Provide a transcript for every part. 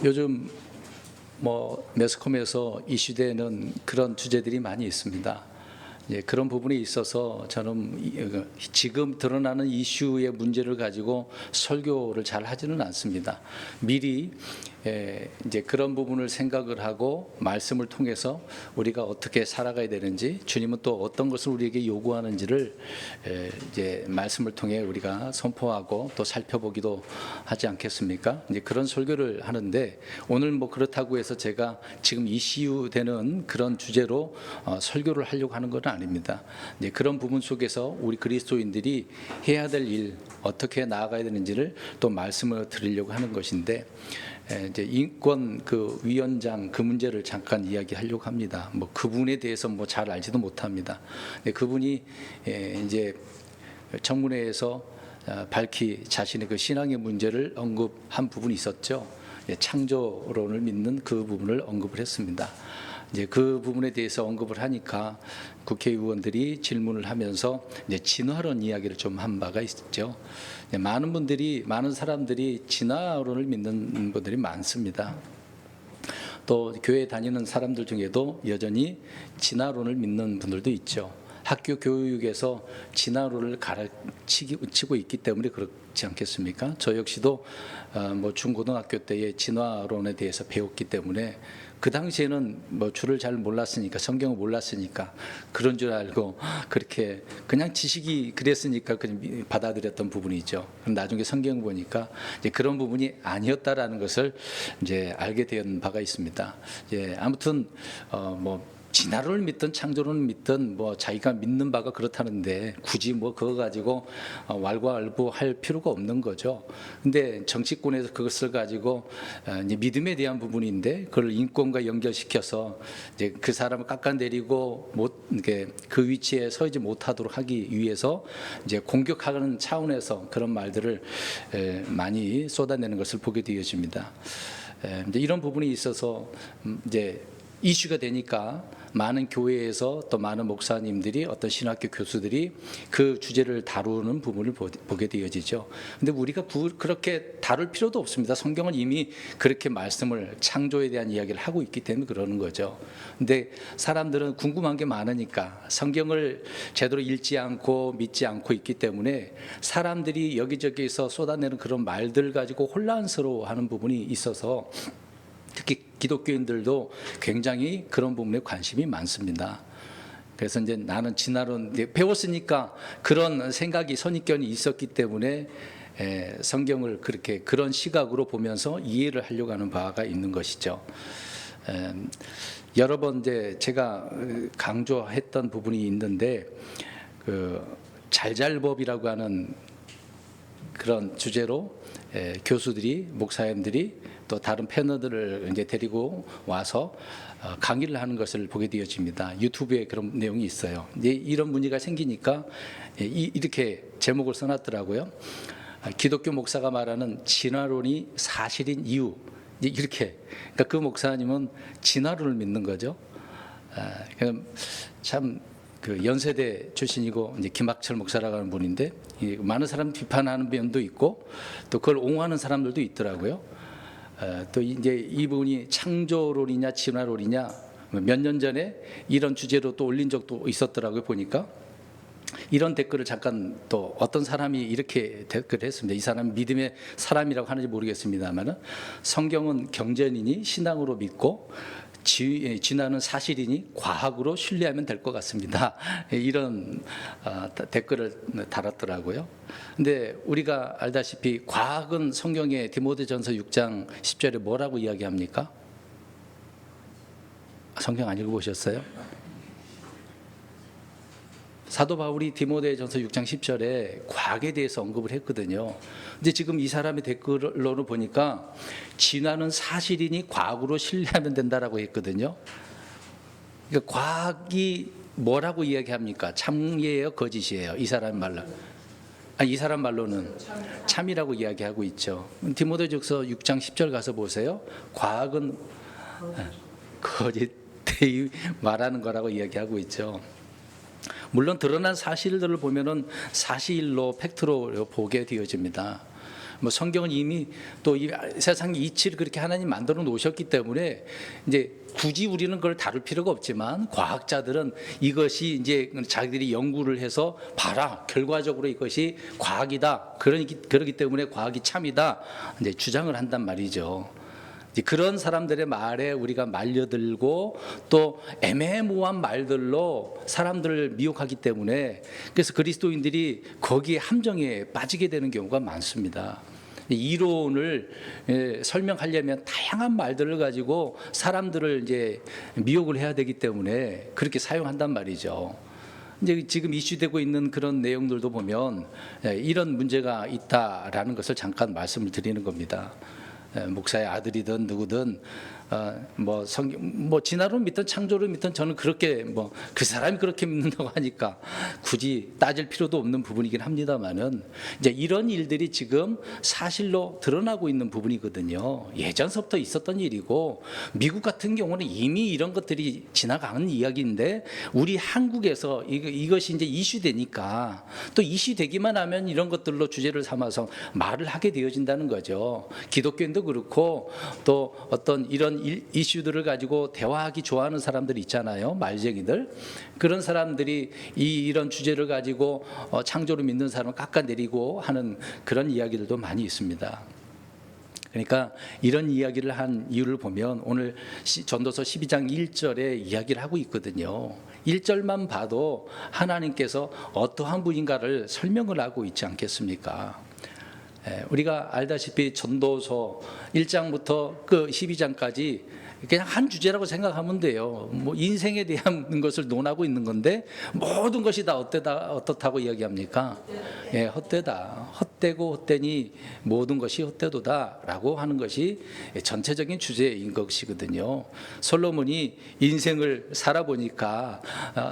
요즘 매스컴에서 이슈되는 그런 주제들이 많이 있습니다. 그런 부분에 있어서 저는 지금 드러나는 이슈의 문제를 가지고 설교를 잘 하지는 않습니다. 미리 이제 그런 부분을 생각을 하고 말씀을 통해서 우리가 어떻게 살아가야 되는지, 주님은 또 어떤 것을 우리에게 요구하는지를 이제 말씀을 통해 우리가 선포하고 또 살펴보기도 하지 않겠습니까? 이제 그런 설교를 하는데, 오늘 그렇다고 해서 제가 지금 이슈되는 그런 주제로 설교를 하려고 하는 건 아닙니다. 이제 그런 부분 속에서 우리 그리스도인들이 해야 될 일, 어떻게 나아가야 되는지를 또 말씀을 드리려고 하는 것인데, 이제 인권 위원장 그 문제를 잠깐 이야기하려고 합니다. 그분에 대해서 잘 알지도 못합니다. 그분이 이제 청문회에서 밝히 자신의 그 신앙의 문제를 언급한 부분이 있었죠. 창조론을 믿는 그 부분을 언급을 했습니다. 이제 그 부분에 대해서 언급을 하니까 국회의원들이 질문을 하면서 이제 진화론 이야기를 좀 한 바가 있죠. 많은 사람들이 진화론을 믿는 분들이 많습니다. 또 교회 다니는 사람들 중에도 여전히 진화론을 믿는 분들도 있죠. 학교 교육에서 진화론을 가르치고 있기 때문에 그렇지 않겠습니까? 저 역시도 중고등학교 때에 진화론에 대해서 배웠기 때문에, 그 당시에는 주를 잘 몰랐으니까, 성경을 몰랐으니까 그런 줄 알고 그렇게 그냥 지식이 그랬으니까 그냥 받아들였던 부분이 있죠. 그럼 나중에 성경 보니까 이제 그런 부분이 아니었다라는 것을 이제 알게 된 바가 있습니다. 아무튼 진화론을 믿든 창조론을 믿든 자기가 믿는 바가 그렇다는데 굳이 그거 가지고 왈가왈부할 필요가 없는 거죠. 근데 정치권에서 그것을 가지고 이제 믿음에 대한 부분인데, 그걸 인권과 연결시켜서 이제 그 사람을 깎아내리고 그 위치에 서지 못하도록 하기 위해서 이제 공격하는 차원에서 그런 말들을 많이 쏟아내는 것을 보게 되어집니다. 이제 이런 부분이 있어서 이제 이슈가 되니까 많은 교회에서 또 많은 목사님들이, 어떤 신학교 교수들이 그 주제를 다루는 부분을 보게 되어지죠. 근데 우리가 그렇게 다룰 필요도 없습니다. 성경은 이미 그렇게 말씀을, 창조에 대한 이야기를 하고 있기 때문에 그러는 거죠. 근데 사람들은 궁금한 게 많으니까 성경을 제대로 읽지 않고 믿지 않고 있기 때문에 사람들이 여기저기서 쏟아내는 그런 말들 가지고 혼란스러워하는 부분이 있어서, 특히 기독교인들도 굉장히 그런 부분에 관심이 많습니다. 그래서 이제 나는 진화론 배웠으니까 그런 생각이, 선입견이 있었기 때문에 성경을 그렇게 그런 시각으로 보면서 이해를 하려고 하는 바가 있는 것이죠. 여러 번 이제 제가 강조했던 부분이 있는데, 잘잘법이라고 하는 그런 주제로 교수들이, 목사님들이 또 다른 패널들을 이제 데리고 와서 강의를 하는 것을 보게 되어집니다. 유튜브에 그런 내용이 있어요. 이제 이런 문제가 생기니까 이렇게 제목을 써놨더라고요. 기독교 목사가 말하는 진화론이 사실인 이유. 이렇게. 그러니까 그 목사님은 진화론을 믿는 거죠. 참 연세대 출신이고 이제 김학철 목사라고 하는 분인데, 많은 사람 비판하는 면도 있고 또 그걸 옹호하는 사람들도 있더라고요. 또 이제 이분이 창조론이냐 진화론이냐 몇 년 전에 이런 주제로 또 올린 적도 있었더라고요. 보니까 이런 댓글을 잠깐, 또 어떤 사람이 이렇게 댓글을 했습니다. 이 사람 믿음의 사람이라고 하는지 모르겠습니다만, 성경은 경전이니 신앙으로 믿고 진화는 사실이니 과학으로 신뢰하면 될 것 같습니다. 이런 댓글을 달았더라고요. 근데 우리가 알다시피 과학은 성경의 디모데전서 6장 10절에 뭐라고 이야기합니까? 성경 안 읽어보셨어요? 사도 바울이 디모데전서 6장 10절에 과학에 대해서 언급을 했거든요. 근데 지금 이 사람의 댓글로는 보니까 진화는 사실이니 과학으로 신뢰하면 된다라고 했거든요. 그러니까 과학이 뭐라고 이야기합니까? 참이에요, 거짓이에요? 이 사람 말로. 이 사람 말로는 참이라고 이야기하고 있죠. 디모데전서 6장 10절 가서 보세요. 과학은 거짓 말하는 거라고 이야기하고 있죠. 물론 드러난 사실들을 보면은 사실로, 팩트로 보게 되어집니다. 뭐 성경은 이미 또 이 세상 이치를 그렇게 하나님 만들어 놓으셨기 때문에 이제 굳이 우리는 그걸 다룰 필요가 없지만, 과학자들은 이것이 이제 자기들이 연구를 해서 봐라, 결과적으로 이것이 과학이다, 그러기 때문에 과학이 참이다 이제 주장을 한단 말이죠. 그런 사람들의 말에 우리가 말려들고 또 애매모호한 말들로 사람들을 미혹하기 때문에, 그래서 그리스도인들이 거기에 함정에 빠지게 되는 경우가 많습니다. 이론을 설명하려면 다양한 말들을 가지고 사람들을 이제 미혹을 해야 되기 때문에 그렇게 사용한단 말이죠. 이제 지금 이슈되고 있는 그런 내용들도 보면 이런 문제가 있다라는 것을 잠깐 말씀을 드리는 겁니다. 목사의 아들이든 누구든 뭐 성경, 뭐 진화론 믿든 창조론 믿든 저는 그렇게 뭐 그 사람이 그렇게 믿는다고 하니까 굳이 따질 필요도 없는 부분이긴 합니다만은, 이제 이런 일들이 지금 사실로 드러나고 있는 부분이거든요. 예전서부터 있었던 일이고, 미국 같은 경우는 이미 이런 것들이 지나가는 이야기인데, 우리 한국에서 이것이 이제 이슈되니까, 또 이슈되기만 하면 이런 것들로 주제를 삼아서 말을 하게 되어진다는 거죠. 기독교인도 그렇고 또 어떤 이런 이슈들을 가지고 대화하기 좋아하는 사람들이 있잖아요. 말쟁이들. 그런 사람들이 이런 주제를 가지고 창조를 믿는 사람을 깎아내리고 하는 그런 이야기들도 많이 있습니다. 그러니까 이런 이야기를 한 이유를 보면 오늘 전도서 12장 1절에 이야기를 하고 있거든요. 1절만 봐도 하나님께서 어떠한 분인가를 설명을 하고 있지 않겠습니까? 우리가 알다시피 전도서 1장부터 그 12장까지 그냥 한 주제라고 생각하면 돼요. 뭐 인생에 대한 것을 논하고 있는 건데, 모든 것이 다 어떻다고 이야기합니까? 헛되다. 헛되고 헛되니 모든 것이 헛되도다라고 하는 것이 전체적인 주제인 것이거든요. 솔로몬이 인생을 살아보니까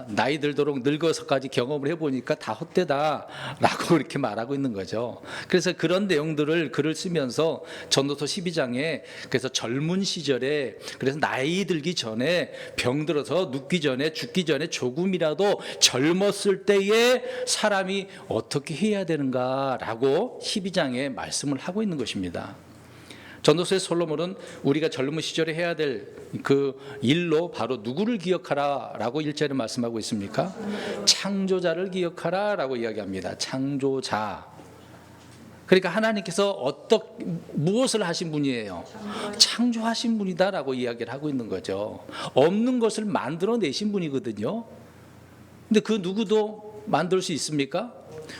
나이 들도록 늙어서까지 경험을 해보니까 다 헛되다라고 그렇게 말하고 있는 거죠. 그래서 그런 내용들을 글을 쓰면서 전도서 12장에 그래서 젊은 시절에, 그래서 나이 들기 전에, 병들어서 눕기 전에, 죽기 전에 조금이라도 젊었을 때에 사람이 어떻게 해야 되는가라고 12장에 말씀을 하고 있는 것입니다. 전도서의 솔로몬은 우리가 젊은 시절에 해야 될 그 일로 바로 누구를 기억하라라고 1절에 말씀하고 있습니까? 창조자를 기억하라라고 이야기합니다. 창조자. 그러니까 하나님께서 무엇을 하신 분이에요? 창조하신 분이다라고 이야기를 하고 있는 거죠. 없는 것을 만들어내신 분이거든요. 근데 그 누구도 만들 수 있습니까?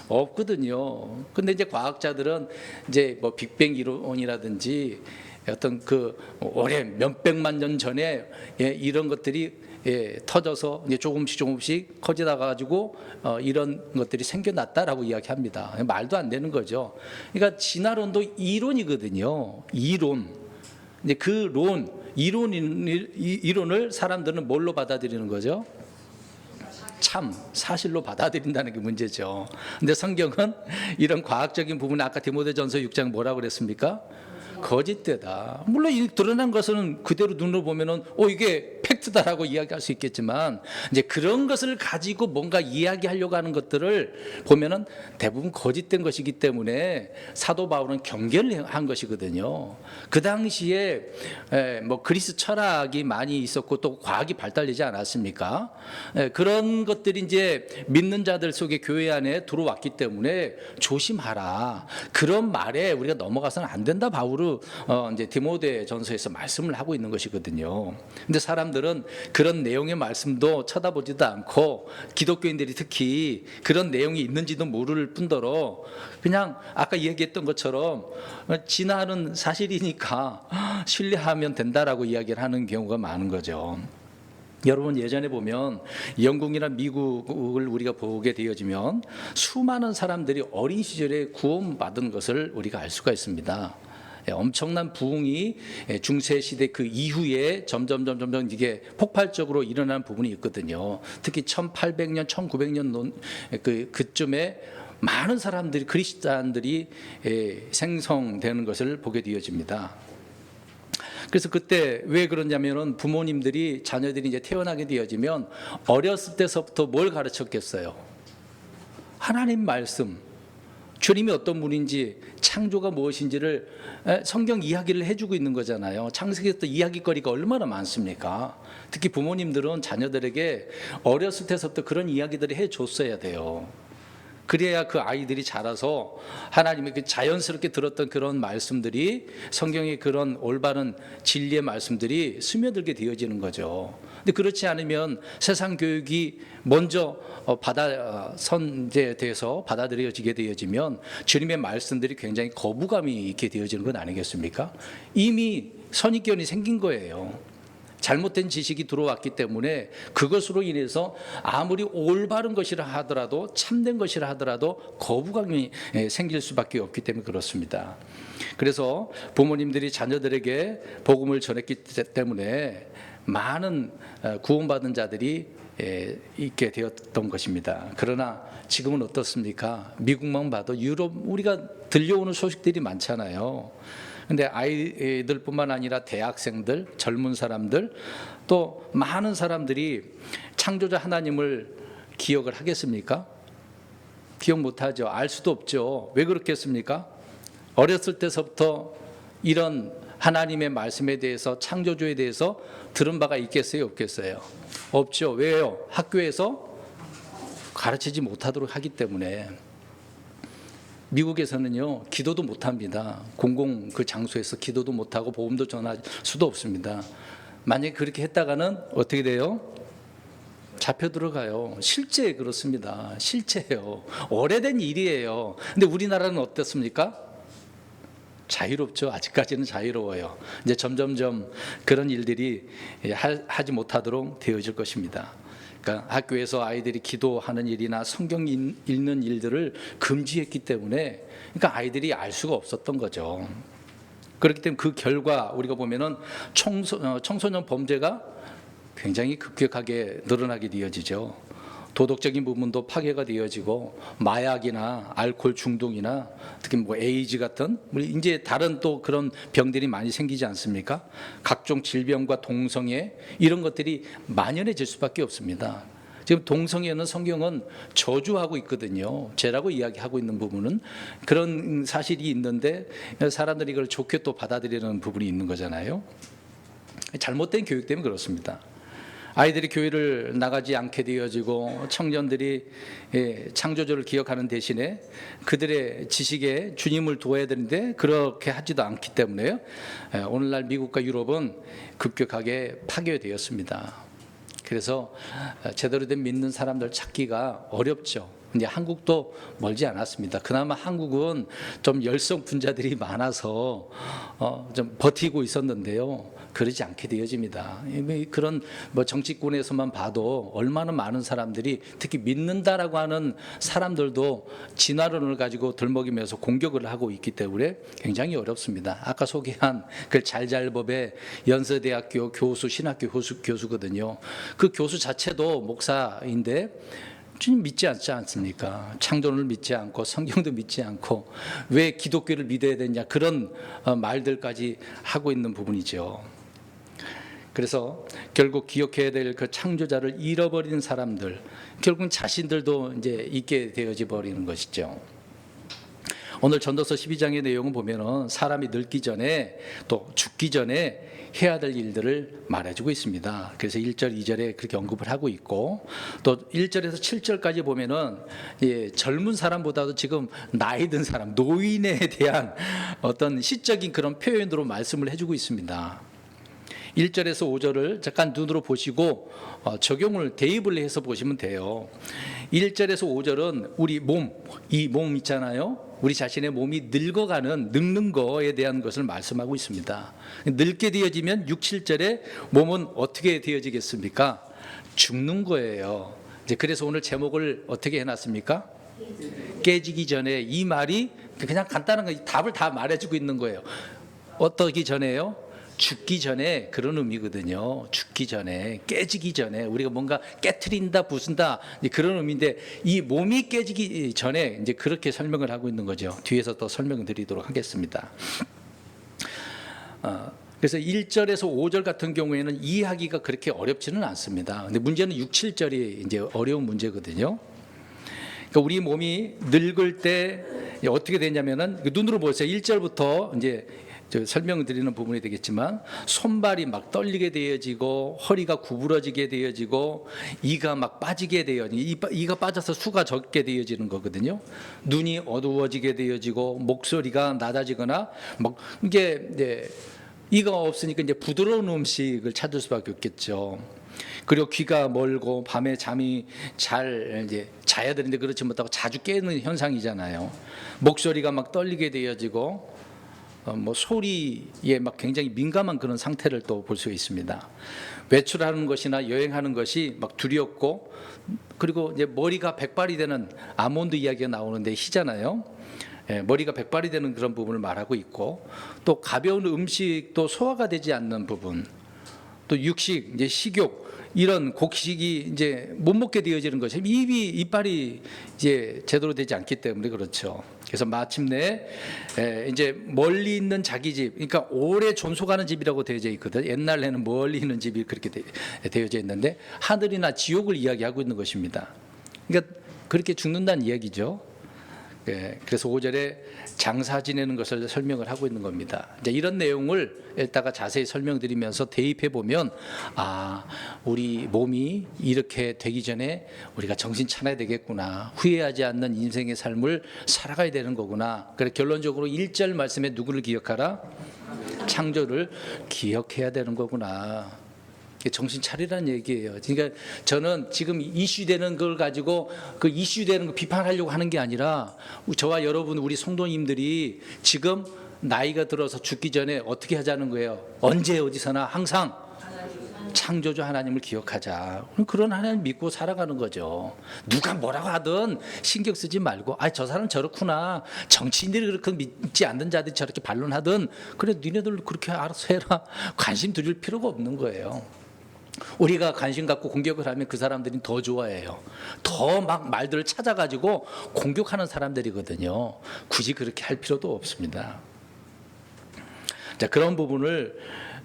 없거든요. 근데 이제 과학자들은 이제 뭐 빅뱅 이론이라든지 어떤 그 오래 몇백만 년 전에 이런 것들이 터져서 이제 조금씩 커지다가 가지고 이런 것들이 생겨났다라고 이야기합니다. 말도 안 되는 거죠. 그러니까 진화론도 이론이거든요. 이론. 이제 그 이론을 사람들은 뭘로 받아들이는 거죠? 참 사실로 받아들인다는 게 문제죠. 근데 성경은 이런 과학적인 부분, 아까 디모데전서 6장 뭐라고 그랬습니까? 거짓되다. 물론 이 드러난 것은 그대로 눈으로 보면은 이게 팩트다라고 이야기할 수 있겠지만, 이제 그런 것을 가지고 뭔가 이야기하려고 하는 것들을 보면은 대부분 거짓된 것이기 때문에 사도 바울은 경계를 한 것이거든요. 그 당시에 뭐 그리스 철학이 많이 있었고 또 과학이 발달되지 않았습니까? 그런 것들이 이제 믿는 자들 속에 교회 안에 들어왔기 때문에 조심하라. 그런 말에 우리가 넘어가서는 안 된다. 바울은 이제 디모데전서에서 말씀을 하고 있는 것이거든요. 근데 사람들은 그런 내용의 말씀도 쳐다보지도 않고, 기독교인들이 특히 그런 내용이 있는지도 모를 뿐더러 그냥 아까 얘기했던 것처럼 진화는 사실이니까 신뢰하면 된다라고 이야기를 하는 경우가 많은 거죠. 여러분, 예전에 보면 영국이나 미국을 우리가 보게 되어지면 수많은 사람들이 어린 시절에 구원받은 것을 우리가 알 수가 있습니다. 엄청난 부흥이 중세 시대 그 이후에 점점 이게 폭발적으로 일어나는 부분이 있거든요. 특히 1800년, 1900년 그쯤에 많은 사람들이, 그리스도인들이 생성되는 것을 보게 되어집니다. 그래서 그때 왜 그러냐면은 부모님들이 자녀들이 이제 태어나게 되어지면 어렸을 때서부터 뭘 가르쳤겠어요? 하나님 말씀, 주님이 어떤 분인지, 창조가 무엇인지를 성경 이야기를 해주고 있는 거잖아요. 창세기부터 이야기거리가 얼마나 많습니까? 특히 부모님들은 자녀들에게 어렸을 때부터 그런 이야기들을 해줬어야 돼요. 그래야 그 아이들이 자라서 하나님의 그 자연스럽게 들었던 그런 말씀들이, 성경의 그런 올바른 진리의 말씀들이 스며들게 되어지는 거죠. 근데 그렇지 않으면 세상 교육이 먼저 선제돼서 받아들여지게 되어지면 주님의 말씀들이 굉장히 거부감이 있게 되어지는 건 아니겠습니까? 이미 선입견이 생긴 거예요. 잘못된 지식이 들어왔기 때문에 그것으로 인해서 아무리 올바른 것이라 하더라도, 참된 것이라 하더라도 거부감이 생길 수밖에 없기 때문에 그렇습니다. 그래서 부모님들이 자녀들에게 복음을 전했기 때문에 많은 구원받은 자들이 있게 되었던 것입니다. 그러나 지금은 어떻습니까? 미국만 봐도 유럽, 우리가 들려오는 소식들이 많잖아요. 근데 아이들뿐만 아니라 대학생들, 젊은 사람들, 또 많은 사람들이 창조자 하나님을 기억을 하겠습니까? 기억 못하죠. 알 수도 없죠. 왜 그렇겠습니까? 어렸을 때서부터 이런 하나님의 말씀에 대해서, 창조주에 대해서 들은 바가 있겠어요, 없겠어요? 없죠. 왜요? 학교에서 가르치지 못하도록 하기 때문에. 미국에서는요, 기도도 못합니다. 공공 그 장소에서 기도도 못하고 복음도 전할 수도 없습니다. 만약에 그렇게 했다가는 어떻게 돼요? 잡혀 들어가요. 실제 그렇습니다. 실제예요. 오래된 일이에요. 근데 우리나라는 어떻습니까? 자유롭죠. 아직까지는 자유로워요. 이제 점점점 그런 일들이 하지 못하도록 되어질 것입니다. 그러니까 학교에서 아이들이 기도하는 일이나 성경 읽는 일들을 금지했기 때문에, 그러니까 아이들이 알 수가 없었던 거죠. 그렇기 때문에 그 결과 우리가 보면은 청소년 범죄가 굉장히 급격하게 늘어나게 되어지죠. 도덕적인 부분도 파괴가 되어지고, 마약이나 알코올 중독이나 특히 에이즈 같은 이제 다른 또 그런 병들이 많이 생기지 않습니까? 각종 질병과 동성애, 이런 것들이 만연해질 수밖에 없습니다. 지금 동성애는 성경은 저주하고 있거든요. 죄라고 이야기하고 있는 부분은 그런 사실이 있는데 사람들이 이걸 좋게 또 받아들이는 부분이 있는 거잖아요. 잘못된 교육 때문에 그렇습니다. 아이들이 교회를 나가지 않게 되어지고, 청년들이 창조주를 기억하는 대신에 그들의 지식에 주님을 두어야 되는데 그렇게 하지도 않기 때문에 오늘날 미국과 유럽은 급격하게 파괴되었습니다. 그래서 제대로 된 믿는 사람들 찾기가 어렵죠. 근데 한국도 멀지 않았습니다. 그나마 한국은 좀 열성 분자들이 많아서 좀 버티고 있었는데요. 그러지 않게 되어집니다. 그런 정치권에서만 봐도 얼마나 많은 사람들이, 특히 믿는다라고 하는 사람들도 진화론을 가지고 들먹이면서 공격을 하고 있기 때문에 굉장히 어렵습니다. 아까 소개한 그 잘잘법의 연세대학교 교수, 신학교 교수거든요. 그 교수 자체도 목사인데 주님 믿지 않지 않습니까? 창조론을 믿지 않고 성경도 믿지 않고 왜 기독교를 믿어야 되냐, 그런 말들까지 하고 있는 부분이죠. 그래서 결국 기억해야 될 그 창조자를 잃어버린 사람들, 결국은 자신들도 이제 잊게 되어져 버리는 것이죠. 오늘 전도서 12장의 내용을 보면은 사람이 늙기 전에, 또 죽기 전에 해야 될 일들을 말해주고 있습니다. 그래서 1절, 2절에 그렇게 언급을 하고 있고, 또 1절에서 7절까지 보면은 젊은 사람보다도 지금 나이 든 사람, 노인에 대한 어떤 시적인 그런 표현으로 말씀을 해주고 있습니다. 1절에서 5절을 잠깐 눈으로 보시고 적용을, 대입을 해서 보시면 돼요. 1절에서 5절은 우리 몸, 이 몸 있잖아요. 우리 자신의 몸이 늙어가는, 늙는 거에 대한 것을 말씀하고 있습니다. 늙게 되어지면 6, 7절에 몸은 어떻게 되어지겠습니까? 죽는 거예요. 이제 그래서 오늘 제목을 어떻게 해놨습니까? 깨지기 전에. 이 말이 그냥 간단한 거, 답을 다 말해주고 있는 거예요. 어떠기 전에요? 죽기 전에, 그런 의미거든요. 죽기 전에, 깨지기 전에, 우리가 뭔가 깨트린다, 부순다, 그런 의미인데, 이 몸이 깨지기 전에 이제 그렇게 설명을 하고 있는 거죠. 뒤에서 또 설명을 드리도록 하겠습니다. 그래서 1절에서 5절 같은 경우에는 이해하기가 그렇게 어렵지는 않습니다. 근데 문제는 6, 7절이 이제 어려운 문제거든요. 그러니까 우리 몸이 늙을 때 어떻게 되냐면은 눈으로 보세요. 1절부터 이제 설명드리는 부분이 되겠지만 손발이 막 떨리게 되어지고 허리가 구부러지게 되어지고 이가 막 빠지게 되어지고 이가 빠져서 수가 적게 되어지는 거거든요. 눈이 어두워지게 되어지고 목소리가 낮아지거나 막 이게 이제 이가 없으니까 이제 부드러운 음식을 찾을 수밖에 없겠죠. 그리고 귀가 멀고 밤에 잠이 잘 이제 자야 되는데 그렇지 못하고 자주 깨는 현상이잖아요. 목소리가 막 떨리게 되어지고 뭐 소리에 막 굉장히 민감한 그런 상태를 또 볼 수 있습니다. 외출하는 것이나 여행하는 것이 막 두렵고, 그리고 이제 머리가 백발이 되는 아몬드 이야기가 나오는데 희잖아요. 머리가 백발이 되는 그런 부분을 말하고 있고, 또 가벼운 음식도 소화가 되지 않는 부분, 또 육식, 이제 식욕, 이런 곡식이 이제 못 먹게 되어지는 것이 이빨이 이제 제대로 되지 않기 때문에 그렇죠. 그래서 마침내 이제 멀리 있는 자기 집, 그러니까 오래 존속하는 집이라고 되어져 있거든. 옛날에는 멀리 있는 집이 그렇게 되어져 있는데 하늘이나 지옥을 이야기하고 있는 것입니다. 그러니까 그렇게 죽는다는 이야기죠. 그래서 5절에 장사 지내는 것을 설명을 하고 있는 겁니다. 이제 이런 내용을 이따가 자세히 설명드리면서 대입해 보면 우리 몸이 이렇게 되기 전에 우리가 정신 차려야 되겠구나. 후회하지 않는 인생의 삶을 살아가야 되는 거구나. 그래서 결론적으로 1절 말씀에 누구를 기억하라? 창조를 기억해야 되는 거구나. 정신 차리라는 얘기예요. 그러니까 저는 지금 이슈되는 걸 가지고 그 이슈되는 거 비판하려고 하는 게 아니라 저와 여러분 우리 성도님들이 지금 나이가 들어서 죽기 전에 어떻게 하자는 거예요. 언제 어디서나 항상 창조주 하나님을 기억하자. 그런 하나님 믿고 살아가는 거죠. 누가 뭐라고 하든 신경 쓰지 말고 저 사람 저렇구나. 정치인들이 그렇게 믿지 않는 자들이 저렇게 반론하든 그래 니네들 그렇게 알아서 해라. 관심 두릴 필요가 없는 거예요. 우리가 관심 갖고 공격을 하면 그 사람들이 더 좋아해요. 더 막 말들을 찾아가지고 공격하는 사람들이거든요. 굳이 그렇게 할 필요도 없습니다. 자, 그런 부분을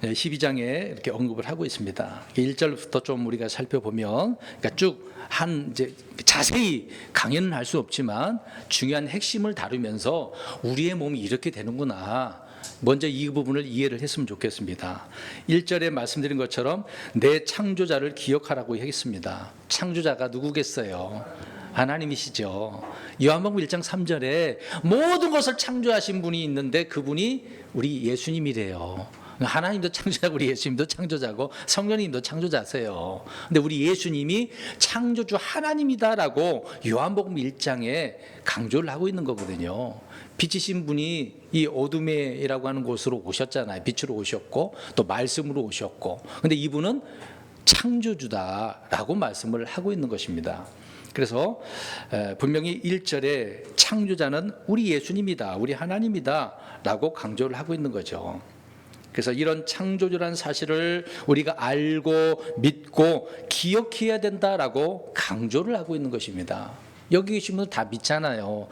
12장에 이렇게 언급을 하고 있습니다. 1절부터 좀 우리가 살펴보면, 그러니까 쭉 이제 자세히 강연은 할 수 없지만 중요한 핵심을 다루면서 우리의 몸이 이렇게 되는구나. 먼저 이 부분을 이해를 했으면 좋겠습니다. 1절에 말씀드린 것처럼 내 창조자를 기억하라고 했습니다. 창조자가 누구겠어요? 하나님이시죠. 요한복음 1장 3절에 모든 것을 창조하신 분이 있는데 그분이 우리 예수님이래요. 하나님도 창조자고 우리 예수님도 창조자고 성령님도 창조자세요. 근데 우리 예수님이 창조주 하나님이다라고 요한복음 1장에 강조를 하고 있는 거거든요. 빛이신 분이 이 어둠에라고 하는 곳으로 오셨잖아요. 빛으로 오셨고 또 말씀으로 오셨고, 근데 이분은 창조주다라고 말씀을 하고 있는 것입니다. 그래서 분명히 1절에 창조자는 우리 예수님이다, 우리 하나님이다 라고 강조를 하고 있는 거죠. 그래서 이런 창조주라는 사실을 우리가 알고 믿고 기억해야 된다라고 강조를 하고 있는 것입니다. 여기 계신 분들 다 믿잖아요.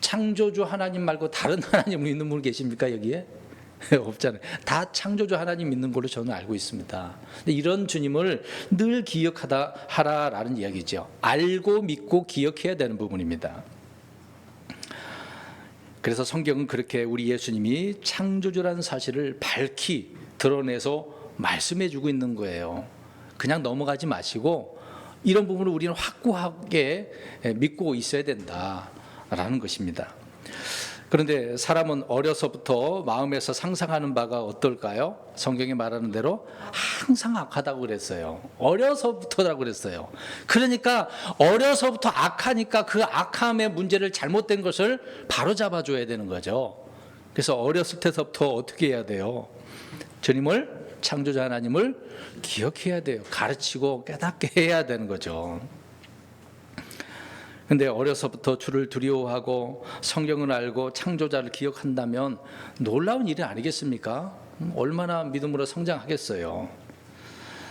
창조주 하나님 말고 다른 하나님을 믿는 분 계십니까 여기에? 없잖아요. 다 창조주 하나님 믿는 걸로 저는 알고 있습니다. 근데 이런 주님을 늘 하라라는 이야기죠. 알고 믿고 기억해야 되는 부분입니다. 그래서 성경은 그렇게 우리 예수님이 창조주라는 사실을 밝히 드러내서 말씀해주고 있는 거예요. 그냥 넘어가지 마시고 이런 부분을 우리는 확고하게 믿고 있어야 된다라는 것입니다. 그런데 사람은 어려서부터 마음에서 상상하는 바가 어떨까요? 성경이 말하는 대로 항상 악하다고 그랬어요. 어려서부터라고 그랬어요. 그러니까 어려서부터 악하니까 그 악함의 문제를 잘못된 것을 바로 잡아줘야 되는 거죠. 그래서 어렸을 때부터 어떻게 해야 돼요? 주님을, 창조자 하나님을 기억해야 돼요. 가르치고 깨닫게 해야 되는 거죠. 근데 어려서부터 주를 두려워하고 성경을 알고 창조자를 기억한다면 놀라운 일이 아니겠습니까? 얼마나 믿음으로 성장하겠어요.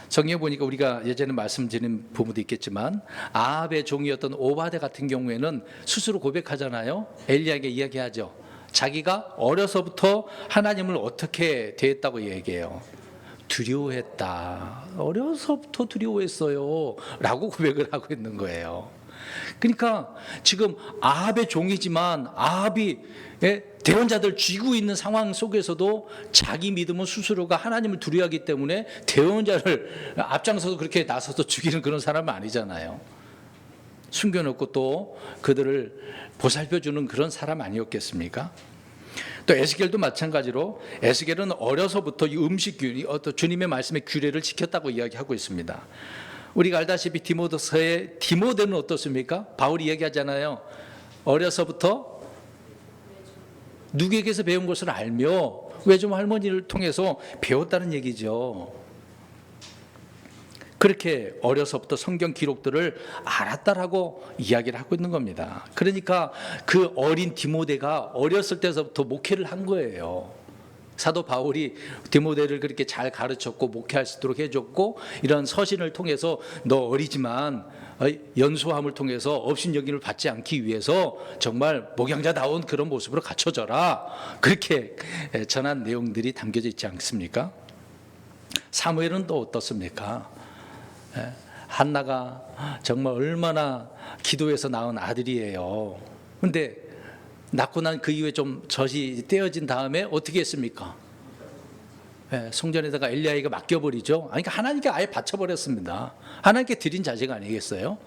성경에 보니까 우리가 예전에 말씀드린 부분도 있겠지만 아합의 종이었던 오바데 같은 경우에는 스스로 고백하잖아요. 엘리야에게 이야기하죠. 자기가 어려서부터 하나님을 어떻게 대했다고 얘기해요. 두려워했다. 어려서부터 두려워했어요 라고 고백을 하고 있는 거예요. 그러니까 지금 아합의 종이지만 아합이 대언자들 쥐고 있는 상황 속에서도 자기 믿음은 스스로가 하나님을 두려워하기 때문에 대언자를 앞장서서 그렇게 나서서 죽이는 그런 사람은 아니잖아요. 숨겨놓고 또 그들을 보살펴주는 그런 사람 아니었겠습니까? 또 에스겔도 마찬가지로 에스겔은 어려서부터 이 음식균, 어떤 주님의 말씀의 규례를 지켰다고 이야기하고 있습니다. 우리가 알다시피 디모데서의 디모데는 어떻습니까? 바울이 얘기하잖아요. 어려서부터 누구에게서 배운 것을 알며 외좀 할머니를 통해서 배웠다는 얘기죠. 그렇게 어려서부터 성경 기록들을 알았다라고 이야기를 하고 있는 겁니다. 그러니까 그 어린 디모데가 어렸을 때서부터 목회를 한 거예요. 사도 바울이 디모데를 그렇게 잘 가르쳤고 목회할 수 있도록 해줬고, 이런 서신을 통해서 너 어리지만 연소함을 통해서 업신여김을 받지 않기 위해서 정말 목양자다운 그런 모습으로 갖춰져라, 그렇게 전한 내용들이 담겨져 있지 않습니까? 사무엘은 또 어떻습니까? 한나가 정말 얼마나 기도해서 낳은 아들이에요. 근데 낳고 난 그 이후에 좀 젖이 떼어진 다음에 어떻게 했습니까? 성전에다가 엘리야에게 맡겨버리죠. 그러니까 하나님께 아예 바쳐버렸습니다. 하나님께 드린 자식 아니겠어요?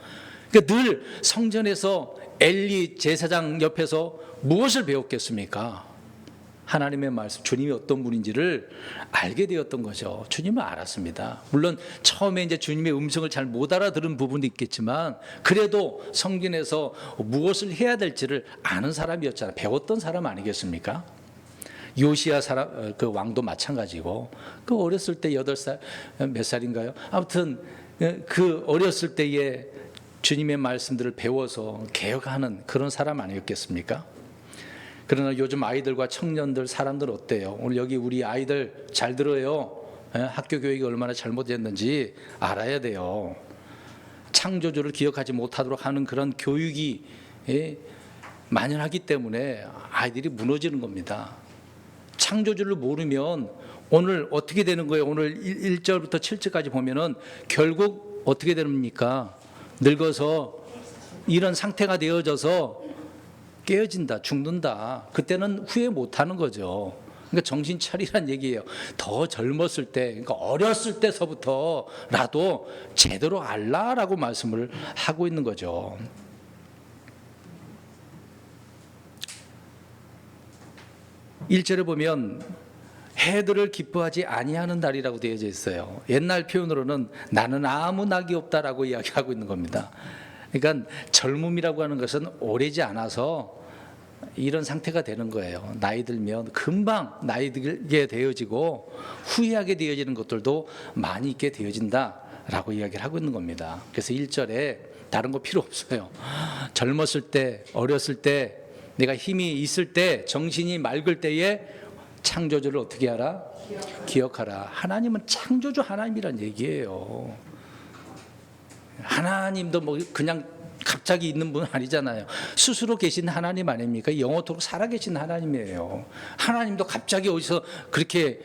그러니까 늘 성전에서 엘리 제사장 옆에서 무엇을 배웠겠습니까? 하나님의 말씀, 주님이 어떤 분인지를 알게 되었던 거죠. 주님을 알았습니다. 물론 처음에 이제 주님의 음성을 잘 못 알아들은 부분도 있겠지만, 그래도 성전에서 무엇을 해야 될지를 아는 사람이었잖아요. 배웠던 사람 아니겠습니까? 요시야 그 왕도 마찬가지고, 그 어렸을 때 8살 몇 살인가요? 아무튼 그 어렸을 때에 주님의 말씀들을 배워서 개혁하는 그런 사람 아니었겠습니까? 그러나 요즘 아이들과 청년들, 사람들 어때요? 오늘 여기 우리 아이들 잘 들어요. 학교 교육이 얼마나 잘못됐는지 알아야 돼요. 창조주를 기억하지 못하도록 하는 그런 교육이 만연하기 때문에 아이들이 무너지는 겁니다. 창조주를 모르면 오늘 어떻게 되는 거예요? 오늘 1절부터 7절까지 보면은 결국 어떻게 됩니까? 늙어서 이런 상태가 되어져서 깨어진다, 죽는다. 그때는 후회 못하는 거죠. 그러니까 정신 차리란 얘기예요. 더 젊었을 때, 그러니까 어렸을 때서부터라도 제대로 알라라고 말씀을 하고 있는 거죠. 일절에 보면 해들을 기뻐하지 아니하는 날이라고 되어져 있어요. 옛날 표현으로는 나는 아무 낙이 없다라고 이야기하고 있는 겁니다. 그러니까 젊음이라고 하는 것은 오래지 않아서 이런 상태가 되는 거예요. 나이 들면 금방 나이 들게 되어지고 후회하게 되어지는 것들도 많이 있게 되어진다라고 이야기를 하고 있는 겁니다. 그래서 1절에 다른 거 필요 없어요. 젊었을 때, 어렸을 때, 내가 힘이 있을 때, 정신이 맑을 때에 창조주를 어떻게 하라? 기억하라. 하나님은 창조주 하나님이란 얘기예요. 하나님도 뭐 그냥 갑자기 있는 분 아니잖아요. 스스로 계신 하나님 아닙니까? 영원토록 살아계신 하나님이에요. 하나님도 갑자기 어디서 그렇게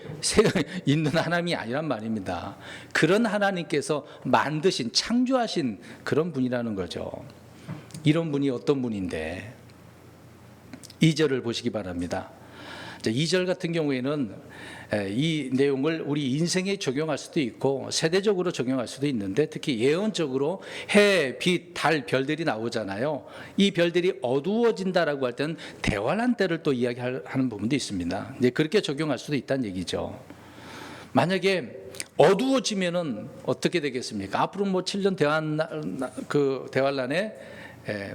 있는 하나님이 아니란 말입니다. 그런 하나님께서 만드신, 창조하신 그런 분이라는 거죠. 이런 분이 어떤 분인데, 2절을 보시기 바랍니다. 2절 같은 경우에는 이 내용을 우리 인생에 적용할 수도 있고 세대적으로 적용할 수도 있는데, 특히 예언적으로 해, 빛, 달, 별들이 나오잖아요. 이 별들이 어두워진다라고 할 때는 대환란 때를 또 이야기하는 부분도 있습니다. 이제 그렇게 적용할 수도 있다는 얘기죠. 만약에 어두워지면은 어떻게 되겠습니까? 앞으로 뭐 7년 대환란에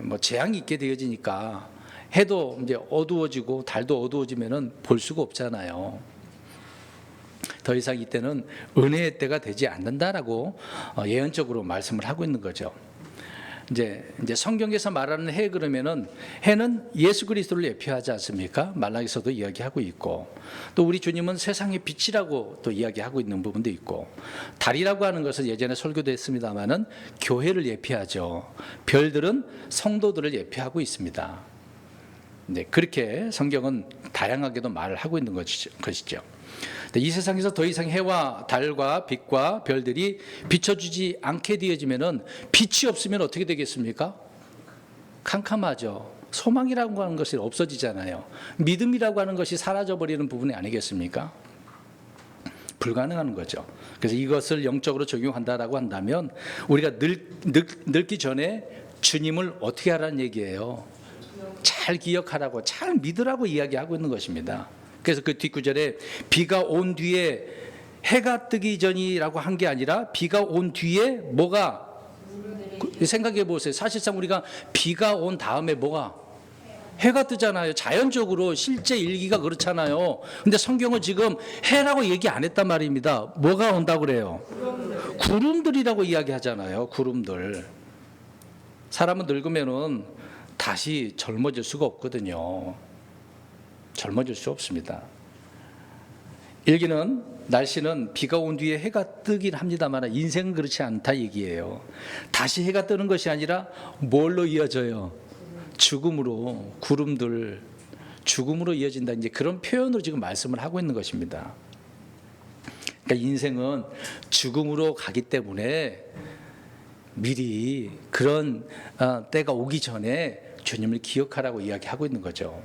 뭐 재앙이 있게 되어지니까 해도 이제 어두워지고 달도 어두워지면은 볼 수가 없잖아요. 더 이상 이때는 은혜의 때가 되지 않는다라고 예언적으로 말씀을 하고 있는 거죠. 이제 성경에서 말하는 해, 그러면은 해는 예수 그리스도를 예표하지 않습니까? 말라기서도 이야기하고 있고, 또 우리 주님은 세상의 빛이라고 또 이야기하고 있는 부분도 있고, 달이라고 하는 것은 예전에 설교도 했습니다만은 교회를 예표하죠. 별들은 성도들을 예표하고 있습니다. 네, 그렇게 성경은 다양하게도 말을 하고 있는 것이죠. 이 세상에서 더 이상 해와 달과 빛과 별들이 비춰주지 않게 되어지면은, 빛이 없으면 어떻게 되겠습니까? 캄캄하죠. 소망이라고 하는 것이 없어지잖아요. 믿음이라고 하는 것이 사라져버리는 부분이 아니겠습니까? 불가능한 거죠. 그래서 이것을 영적으로 적용한다라고 한다면 우리가 늙기 전에 주님을 어떻게 하라는 얘기예요? 잘 기억하라고, 잘 믿으라고 이야기하고 있는 것입니다. 그래서 그 뒷구절에 비가 온 뒤에 해가 뜨기 전이라고 한 게 아니라 비가 온 뒤에 뭐가, 생각해 보세요. 사실상 우리가 비가 온 다음에 뭐가, 해가 뜨잖아요. 자연적으로 실제 일기가 그렇잖아요. 근데 성경은 지금 해라고 얘기 안 했단 말입니다. 뭐가 온다고 그래요? 구름들이라고 이야기하잖아요. 구름들. 사람은 늙으면은 다시 젊어질 수가 없거든요. 젊어질 수 없습니다. 일기는 날씨는 비가 온 뒤에 해가 뜨긴 합니다만 인생은 그렇지 않다 얘기예요. 다시 해가 뜨는 것이 아니라 뭘로 이어져요? 죽음으로, 구름들, 죽음으로 이어진다. 이제 그런 표현으로 지금 말씀을 하고 있는 것입니다. 그러니까 인생은 죽음으로 가기 때문에 미리 그런 때가 오기 전에 주님을 기억하라고 이야기하고 있는 거죠.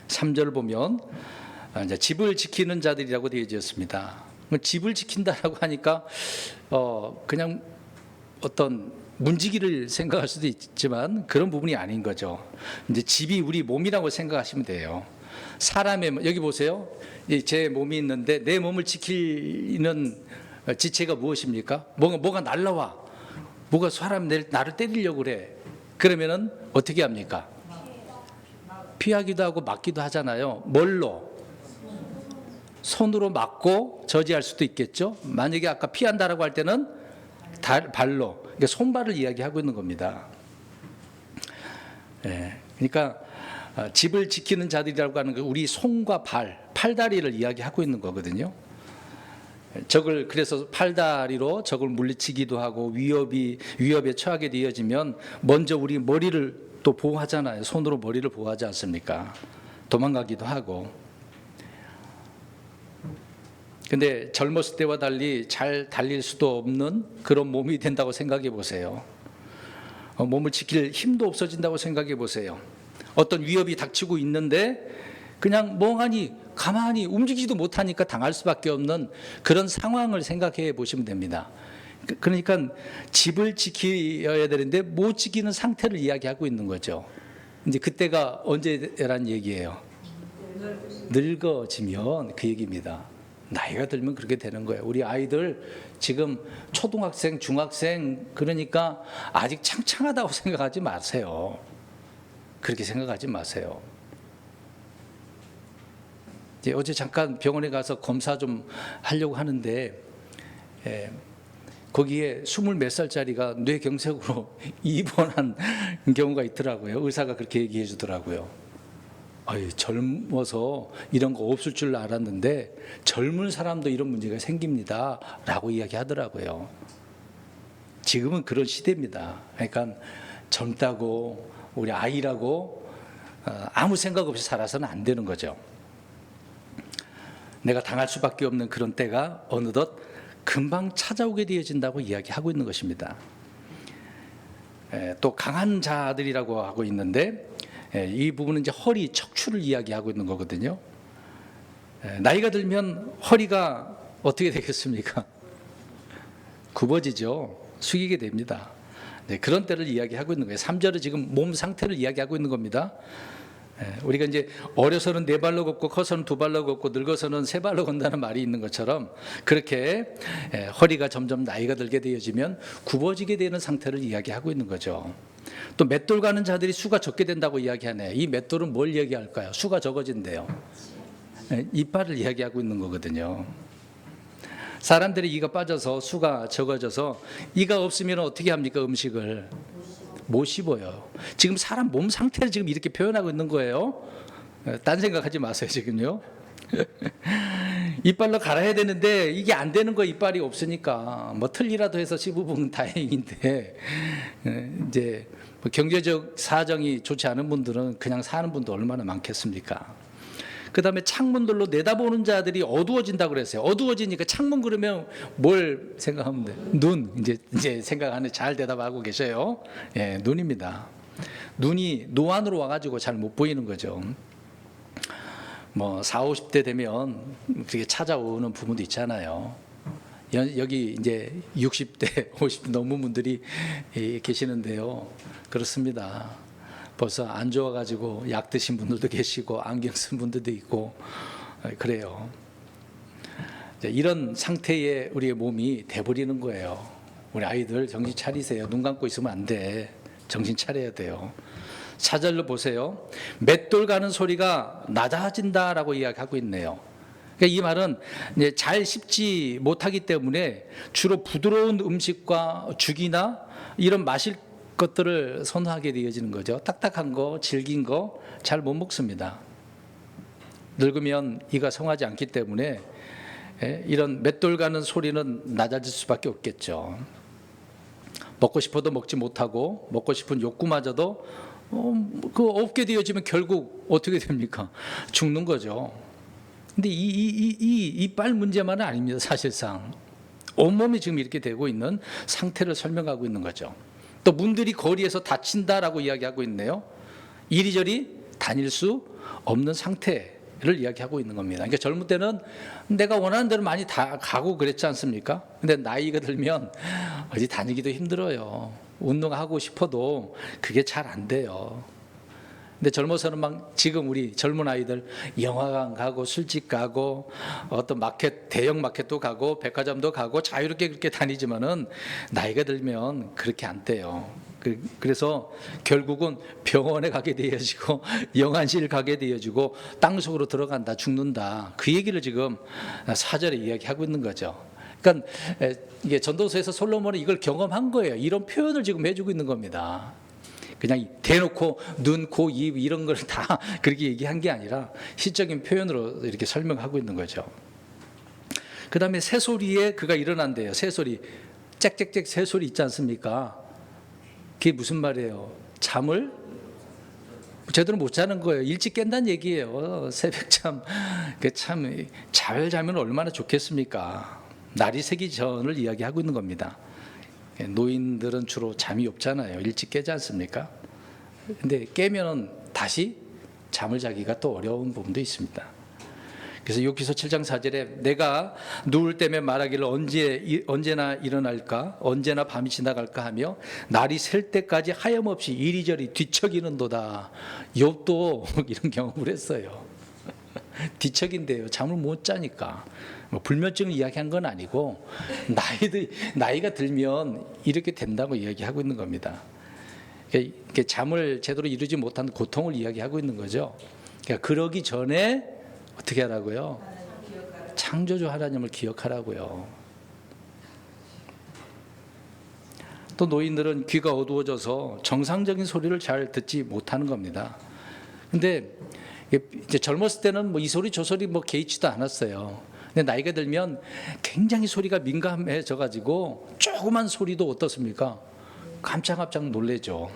3절 보면 이제 집을 지키는 자들이라고 되어졌습니다. 집을 지킨다라고 하니까 그냥 어떤 문지기를 생각할 수도 있지만 그런 부분이 아닌 거죠. 이제 집이 우리 몸이라고 생각하시면 돼요. 사람의, 여기 보세요. 제 몸이 있는데 내 몸을 지키는 지체가 무엇입니까? 뭐가 날라와. 뭐가 나를 때리려고 그래. 그러면은 어떻게 합니까? 피하기도 하고 막기도 하잖아요. 뭘로? 손으로 막고 저지할 수도 있겠죠. 만약에 아까 피한다라고 할 때는 발로, 그러니까 손발을 이야기하고 있는 겁니다. 그러니까 집을 지키는 자들이라고 하는 건 우리 손과 팔다리를 이야기하고 있는 거거든요. 그래서 팔다리로 적을 물리치기도 하고 위협에 처하게 되어지면 먼저 우리 머리를 또 보호하잖아요. 손으로 머리를 보호하지 않습니까? 도망가기도 하고. 근데 젊었을 때와 달리 잘 달릴 수도 없는 그런 몸이 된다고 생각해 보세요. 몸을 지킬 힘도 없어진다고 생각해 보세요. 어떤 위협이 닥치고 있는데 그냥 멍하니 가만히 움직이지도 못하니까 당할 수밖에 없는 그런 상황을 생각해 보시면 됩니다. 그러니까 집을 지켜야 되는데 못 지키는 상태를 이야기하고 있는 거죠. 이제 그때가 언제란 얘기예요? 늙어지면 그 얘기입니다. 나이가 들면 그렇게 되는 거예요. 우리 아이들 지금 초등학생, 중학생, 그러니까 아직 창창하다고 생각하지 마세요. 그렇게 생각하지 마세요. 어제 잠깐 병원에 가서 검사 좀 하려고 하는데 거기에 20몇 살짜리가 뇌경색으로 입원한 경우가 있더라고요. 의사가 그렇게 얘기해 주더라고요. 젊어서 이런 거 없을 줄 알았는데 젊은 사람도 이런 문제가 생깁니다 라고 이야기하더라고요. 지금은 그런 시대입니다. 그러니까 젊다고 우리 아이라고 아무 생각 없이 살아서는 안 되는 거죠. 내가 당할 수밖에 없는 그런 때가 어느덧 금방 찾아오게 되어진다고 이야기하고 있는 것입니다. 또 강한 자들이라고 하고 있는데 이 부분은 이제 허리, 척추를 이야기하고 있는 거거든요. 나이가 들면 허리가 어떻게 되겠습니까? 굽어지죠. 숙이게 됩니다. 그런 때를 이야기하고 있는 거예요. 3절은 지금 몸 상태를 이야기하고 있는 겁니다. 우리가 이제 어려서는 4발로 걷고 커서는 2발로 걷고 늙어서는 3발로 건다는 말이 있는 것처럼 그렇게 허리가 점점 나이가 들게 되어지면 굽어지게 되는 상태를 이야기하고 있는 거죠. 또 맷돌 가는 자들이 수가 적게 된다고 이야기하네. 이 맷돌은 뭘 이야기할까요? 수가 적어진대요. 이빨을 이야기하고 있는 거거든요. 사람들이 이가 빠져서 수가 적어져서 이가 없으면 어떻게 합니까? 음식을 못 씹어요. 지금 사람 몸 상태를 지금 이렇게 표현하고 있는 거예요. 딴 생각하지 마세요 지금요. 이빨로 갈아야 되는데 이게 안 되는 거 이빨이 없으니까 뭐 틀리라도 해서 씹으면 다행인데 이제 뭐 경제적 사정이 좋지 않은 분들은 그냥 사는 분도 얼마나 많겠습니까? 그 다음에 창문들로 내다보는 자들이 어두워진다고 그랬어요. 어두워지니까 창문 그러면 뭘 생각하면 돼요? 눈. 이제 생각 안에 잘 대답하고 계셔요. 눈입니다. 눈이 노안으로 와가지고 잘 못 보이는 거죠. 뭐 40, 50대 되면 그렇게 찾아오는 부분도 있잖아요. 여기 이제 60대, 50대 넘은 분들이 계시는데요. 그렇습니다. 벌써 안 좋아가지고 약 드신 분들도 계시고 안경 쓴 분들도 있고 그래요. 이런 상태에 우리의 몸이 돼버리는 거예요. 우리 아이들 정신 차리세요. 눈 감고 있으면 안 돼. 정신 차려야 돼요. 4절로 보세요. 맷돌 가는 소리가 낮아진다라고 이야기하고 있네요. 그러니까 이 말은 이제 잘 씹지 못하기 때문에 주로 부드러운 음식과 죽이나 이런 마실 것들을 선호하게 되어지는 거죠. 딱딱한 거, 질긴 거 잘 못 먹습니다. 늙으면 이가 성하지 않기 때문에 이런 맷돌 가는 소리는 낮아질 수밖에 없겠죠. 먹고 싶어도 먹지 못하고 먹고 싶은 욕구마저도 없게 되어지면 결국 어떻게 됩니까? 죽는 거죠. 근데 이 이빨 문제만은 아닙니다. 사실상 온몸이 지금 이렇게 되고 있는 상태를 설명하고 있는 거죠. 또 문들이 거리에서 닫힌다라고 이야기하고 있네요. 이리저리 다닐 수 없는 상태를 이야기하고 있는 겁니다. 그러니까 젊을 때는 내가 원하는 대로 많이 다 가고 그랬지 않습니까? 근데 나이가 들면 어디 다니기도 힘들어요. 운동하고 싶어도 그게 잘 안 돼요. 근데 젊어서는 막 지금 우리 젊은 아이들 영화관 가고 술집 가고 어떤 마켓, 대형 마켓도 가고 백화점도 가고 자유롭게 그렇게 다니지만은 나이가 들면 그렇게 안 돼요. 그래서 결국은 병원에 가게 되어지고 영안실 가게 되어지고 땅속으로 들어간다, 죽는다. 그 얘기를 지금 4절에 이야기하고 있는 거죠. 그러니까 이게 전도서에서 솔로몬은 이걸 경험한 거예요. 이런 표현을 지금 해주고 있는 겁니다. 그냥 대놓고 눈, 코, 입 이런 걸 다 그렇게 얘기한 게 아니라 시적인 표현으로 이렇게 설명하고 있는 거죠. 그 다음에 새소리에 그가 일어난대요. 새소리, 짹짹짹 새소리 있지 않습니까? 그게 무슨 말이에요? 잠을 제대로 못 자는 거예요. 일찍 깬다는 얘기예요. 새벽잠. 참 잘 자면 얼마나 좋겠습니까? 날이 새기 전을 이야기하고 있는 겁니다. 노인들은 주로 잠이 없잖아요. 일찍 깨지 않습니까? 근데 깨면 다시 잠을 자기가 또 어려운 부분도 있습니다. 그래서 욥기서 7장 4절에 내가 누울 때면 말하기를 언제나 일어날까 언제나 밤이 지나갈까 하며 날이 셀 때까지 하염없이 이리저리 뒤척이는도다. 욥도 이런 경험을 했어요. 뒤척인데요. 잠을 못 자니까. 뭐 불면증을 이야기한 건 아니고 나이가 들면 이렇게 된다고 이야기하고 있는 겁니다. 그러니까 잠을 제대로 이루지 못한 고통을 이야기하고 있는 거죠. 그러니까 그러기 전에 어떻게 하라고요? 창조주 하나님을 기억하라고요. 또 노인들은 귀가 어두워져서 정상적인 소리를 잘 듣지 못하는 겁니다. 근데 이제 젊었을 때는 뭐 이 소리 저 소리 뭐 개의치도 않았어요. 근데 나이가 들면 굉장히 소리가 민감해져 가지고 조그만 소리도 어떻습니까? 깜짝깜짝 놀래죠.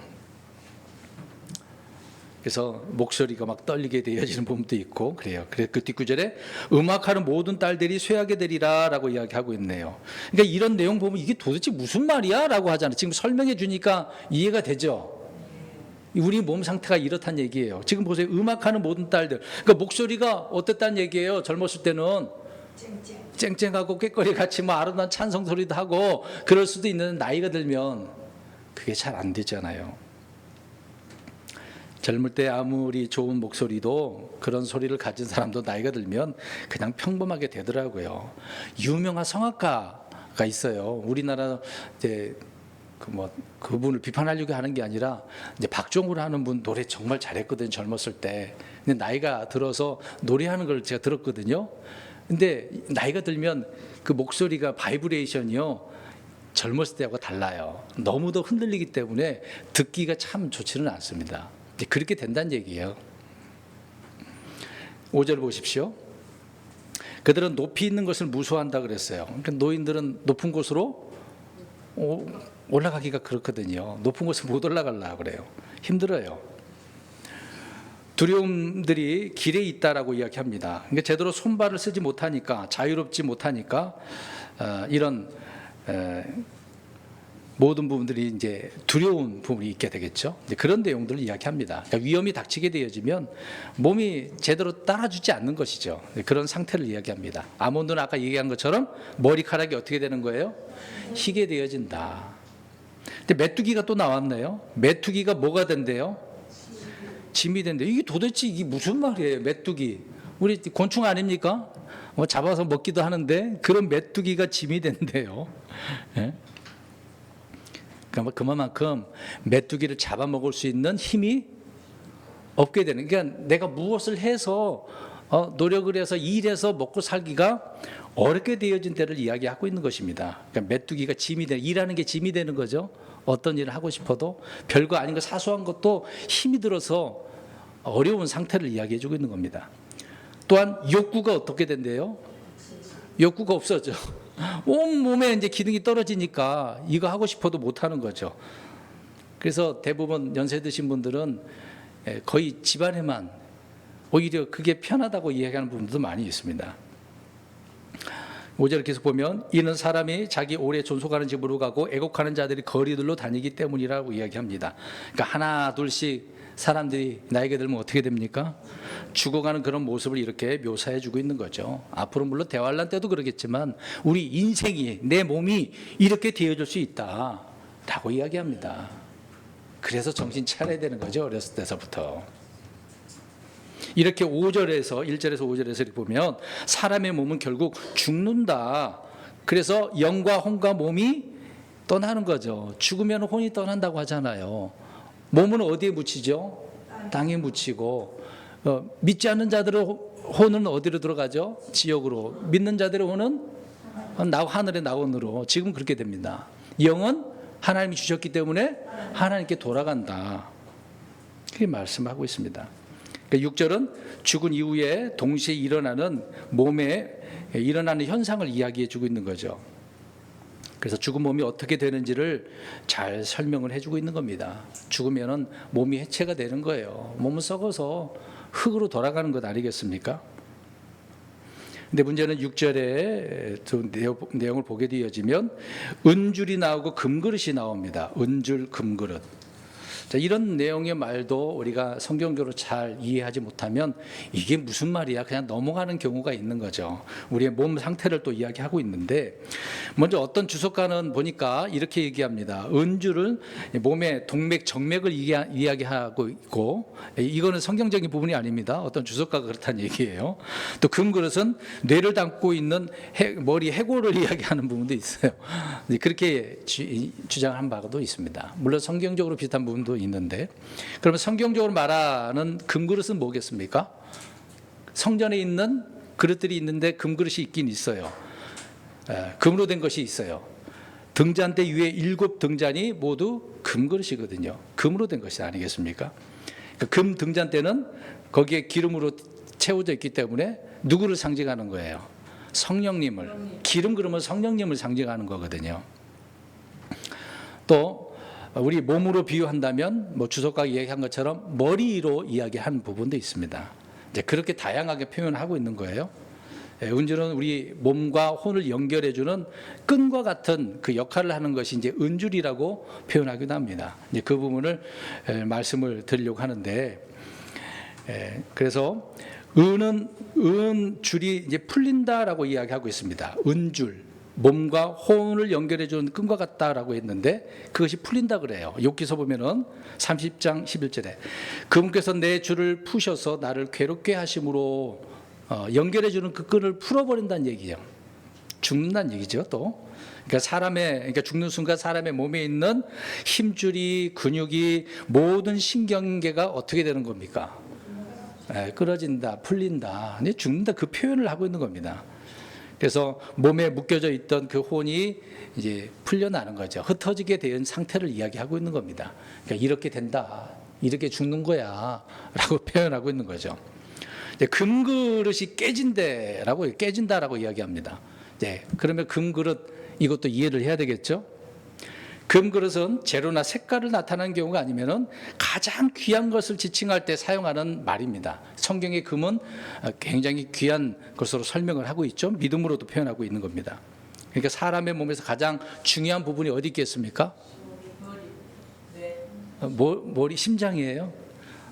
그래서 목소리가 막 떨리게 되어지는 부분도 있고 그래요. 그래서 그 뒷구절에 음악하는 모든 딸들이 쇠하게 되리라 라고 이야기하고 있네요. 그러니까 이런 내용 보면 이게 도대체 무슨 말이야? 라고 하잖아요. 지금 설명해 주니까 이해가 되죠. 우리 몸 상태가 이렇다는 얘기예요. 지금 보세요. 음악하는 모든 딸들. 그러니까 목소리가 어땠다는 얘기예요. 젊었을 때는 쨍쨍하고 꾀꼬리 같이 뭐 아름다운 찬송 소리도 하고 그럴 수도 있는데 나이가 들면 그게 잘 안 되잖아요. 젊을 때 아무리 좋은 목소리도 그런 소리를 가진 사람도 나이가 들면 그냥 평범하게 되더라고요. 유명한 성악가가 있어요. 우리나라 이제 그분을 비판하려고 하는 게 아니라 이제 박종훈 하는 분 노래 정말 잘했거든요. 젊었을 때. 근데 나이가 들어서 노래하는 걸 제가 들었거든요. 근데 나이가 들면 그 목소리가 바이브레이션이요. 젊었을 때하고 달라요. 너무도 흔들리기 때문에 듣기가 참 좋지는 않습니다. 그렇게 된다는 얘기예요. 5절 보십시오. 그들은 높이 있는 것을 무서워한다 그랬어요. 그러니까 노인들은 높은 곳으로 올라가기가 그렇거든요. 높은 곳에 못 올라가려고 그래요. 힘들어요. 두려움들이 길에 있다라고 이야기합니다. 그러니까 제대로 손발을 쓰지 못하니까 자유롭지 못하니까 이런 모든 부분들이 이제 두려운 부분이 있게 되겠죠. 이제 그런 내용들을 이야기합니다. 그러니까 위험이 닥치게 되어지면 몸이 제대로 따라주지 않는 것이죠. 그런 상태를 이야기합니다. 아몬드는 아까 얘기한 것처럼 머리카락이 어떻게 되는 거예요? 희게 되어진다. 근데 메뚜기가 또 나왔네요. 메뚜기가 뭐가 된대요? 짐이 된대요. 이게 도대체 이게 무슨 말이에요? 메뚜기. 우리 곤충 아닙니까? 뭐 잡아서 먹기도 하는데 그런 메뚜기가 짐이 된대요. 예? 그만큼 메뚜기를 잡아먹을 수 있는 힘이 없게 되는. 그러니까 내가 무엇을 해서 노력을 해서 일해서 먹고 살기가 어렵게 되어진 때를 이야기하고 있는 것입니다. 그러니까 메뚜기가 짐이 되는, 일하는 게 짐이 되는 거죠. 어떤 일을 하고 싶어도 별거 아닌 거 사소한 것도 힘이 들어서 어려운 상태를 이야기해주고 있는 겁니다. 또한 욕구가 어떻게 된대요? 욕구가 없어져. 온 몸에 이제 기능이 떨어지니까 이거 하고 싶어도 못 하는 거죠. 그래서 대부분 연세 드신 분들은 거의 집안에만 오히려 그게 편하다고 이야기하는 부분도 많이 있습니다. 5절을 계속 보면 이는 사람이 자기 오래 존속하는 집으로 가고 애곡하는 자들이 거리들로 다니기 때문이라고 이야기합니다. 그러니까 하나 둘씩 사람들이 나이가 들면 어떻게 됩니까? 죽어가는 그런 모습을 이렇게 묘사해 주고 있는 거죠. 앞으로 물론 대환란 때도 그러겠지만 우리 인생이, 내 몸이 이렇게 되어줄 수 있다라고 이야기합니다. 그래서 정신 차려야 되는 거죠. 어렸을 때서부터. 이렇게 5절에서 1절에서 5절에서 이렇게 보면 사람의 몸은 결국 죽는다. 그래서 영과 혼과 몸이 떠나는 거죠. 죽으면 혼이 떠난다고 하잖아요. 몸은 어디에 묻히죠? 땅에 묻히고 믿지 않는 자들의 혼은 어디로 들어가죠? 지옥으로. 믿는 자들의 혼은 하늘의 낙원으로. 지금 그렇게 됩니다. 영은 하나님이 주셨기 때문에 하나님께 돌아간다. 그렇게 말씀하고 있습니다. 6절은 죽은 이후에 동시에 일어나는 몸에 일어나는 현상을 이야기해 주고 있는 거죠. 그래서 죽은 몸이 어떻게 되는지를 잘 설명을 해주고 있는 겁니다. 죽으면 몸이 해체가 되는 거예요. 몸은 썩어서 흙으로 돌아가는 것 아니겠습니까? 근데 문제는 6절의 내용을 보게 되어지면 은줄이 나오고 금그릇이 나옵니다. 은줄, 금그릇. 자, 이런 내용의 말도 우리가 성경적으로 잘 이해하지 못하면 이게 무슨 말이야? 그냥 넘어가는 경우가 있는 거죠. 우리의 몸 상태를 또 이야기하고 있는데 먼저 어떤 주석가는 보니까 이렇게 얘기합니다. 은줄은 몸의 동맥, 정맥을 이야기하고 있고 이거는 성경적인 부분이 아닙니다. 어떤 주석가가 그렇다는 얘기예요. 또 금그릇은 뇌를 담고 있는 머리 해골을 이야기하는 부분도 있어요. 그렇게 주장한 바도 있습니다. 물론 성경적으로 비슷한 부분도 있는데 그러면 성경적으로 말하는 금그릇은 뭐겠습니까? 성전에 있는 그릇들이 있는데 금그릇이 있긴 있어요. 금으로 된 것이 있어요. 등잔대 위에 7 등잔이 모두 금그릇이거든요. 금으로 된 것이 아니겠습니까? 금 등잔대는 거기에 기름으로 채워져 있기 때문에 누구를 상징하는 거예요? 성령님을. 기름 그러면 성령님을 상징하는 거거든요. 또 우리 몸으로 비유한다면 뭐 주석가가 이야기한 것처럼 머리로 이야기한 부분도 있습니다. 이제 그렇게 다양하게 표현하고 있는 거예요. 은줄은 우리 몸과 혼을 연결해주는 끈과 같은 그 역할을 하는 것이 이제 은줄이라고 표현하기도 합니다. 이제 그 부분을 말씀을 드리려고 하는데, 그래서 은줄이 이제 풀린다라고 이야기하고 있습니다. 은줄. 몸과 혼을 연결해 주는 끈과 같다라고 했는데 그것이 풀린다 그래요. 욥기서 보면은 30장 11절에 그분께서 내 줄을 푸셔서 나를 괴롭게 하심으로 연결해 주는 그 끈을 풀어버린다는 얘기죠. 죽는다는 얘기죠. 또 그러니까 죽는 순간 사람의 몸에 있는 힘줄이, 근육이, 모든 신경계가 어떻게 되는 겁니까? 끊어진다, 풀린다, 죽는다, 그 표현을 하고 있는 겁니다. 그래서 몸에 묶여져 있던 그 혼이 이제 풀려나는 거죠. 흩어지게 된 상태를 이야기하고 있는 겁니다. 그러니까 이렇게 된다, 이렇게 죽는 거야 라고 표현하고 있는 거죠. 금그릇이 깨진다라고 이야기합니다. 그러면 금그릇 이것도 이해를 해야 되겠죠. 금그릇은 재료나 색깔을 나타내는 경우가 아니면은 가장 귀한 것을 지칭할 때 사용하는 말입니다. 성경의 금은 굉장히 귀한 것으로 설명을 하고 있죠. 믿음으로도 표현하고 있는 겁니다. 그러니까 사람의 몸에서 가장 중요한 부분이 어디 있겠습니까? 머리, 심장이에요.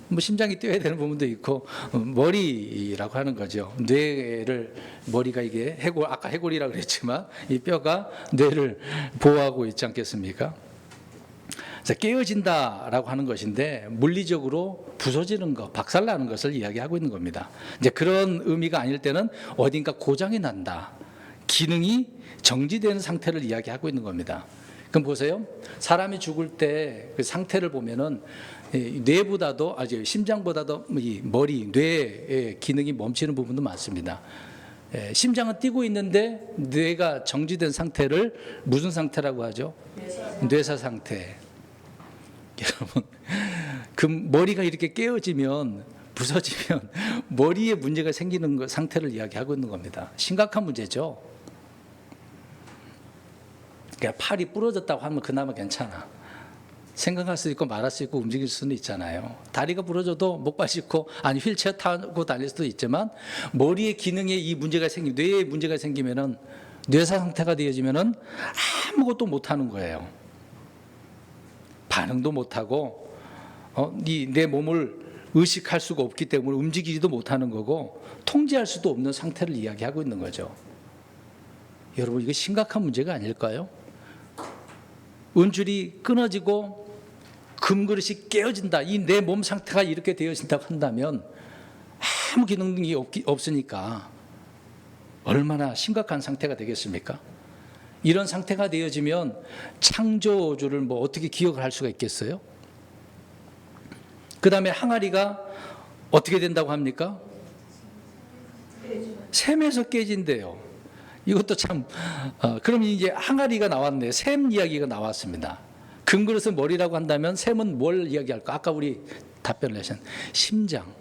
뭐 심장이 뛰어야 되는 부분도 있고 머리라고 하는 거죠. 뇌를 머리가 이게 해골, 아까 해골이라고 그랬지만 이 뼈가 뇌를 보호하고 있지 않겠습니까? 그래서 깨어진다라고 하는 것인데 물리적으로 부서지는 것, 박살나는 것을 이야기하고 있는 겁니다. 이제 그런 의미가 아닐 때는 어딘가 고장이 난다, 기능이 정지되는 상태를 이야기하고 있는 겁니다. 그럼 보세요. 사람이 죽을 때 그 상태를 보면은 뇌보다도 심장보다도 이 머리, 뇌의 기능이 멈추는 부분도 많습니다. 심장은 뛰고 있는데 뇌가 정지된 상태를 무슨 상태라고 하죠? 뇌사 상태. 여러분, 그 머리가 이렇게 깨어지면, 부서지면 머리에 문제가 생기는 상태를 이야기하고 있는 겁니다. 심각한 문제죠. 그러니까 팔이 부러졌다고 하면 그나마 괜찮아. 생각할 수 있고 말할 수 있고 움직일 수는 있잖아요. 다리가 부러져도 목발 짚고 휠체어 타고 다닐 수도 있지만 머리의 기능에 이 문제가 뇌에 문제가 생기면은, 뇌사 상태가 되어지면은 아무것도 못하는 거예요. 반응도 못하고 내 몸을 의식할 수가 없기 때문에 움직이지도 못하는 거고 통제할 수도 없는 상태를 이야기하고 있는 거죠. 여러분, 이거 심각한 문제가 아닐까요? 은줄이 끊어지고 금그릇이 깨어진다, 이 내 몸 상태가 이렇게 되어진다고 한다면 아무 기능이 없으니까 얼마나 심각한 상태가 되겠습니까? 이런 상태가 되어지면 창조주를 뭐 어떻게 기억을 할 수가 있겠어요? 그 다음에 항아리가 어떻게 된다고 합니까? 샘에서 깨진대요. 이것도 참, 그럼 이제 항아리가 나왔네. 샘 이야기가 나왔습니다. 금그릇은 머리라고 한다면 샘은 뭘 이야기할까? 아까 우리 답변을 하신 심장.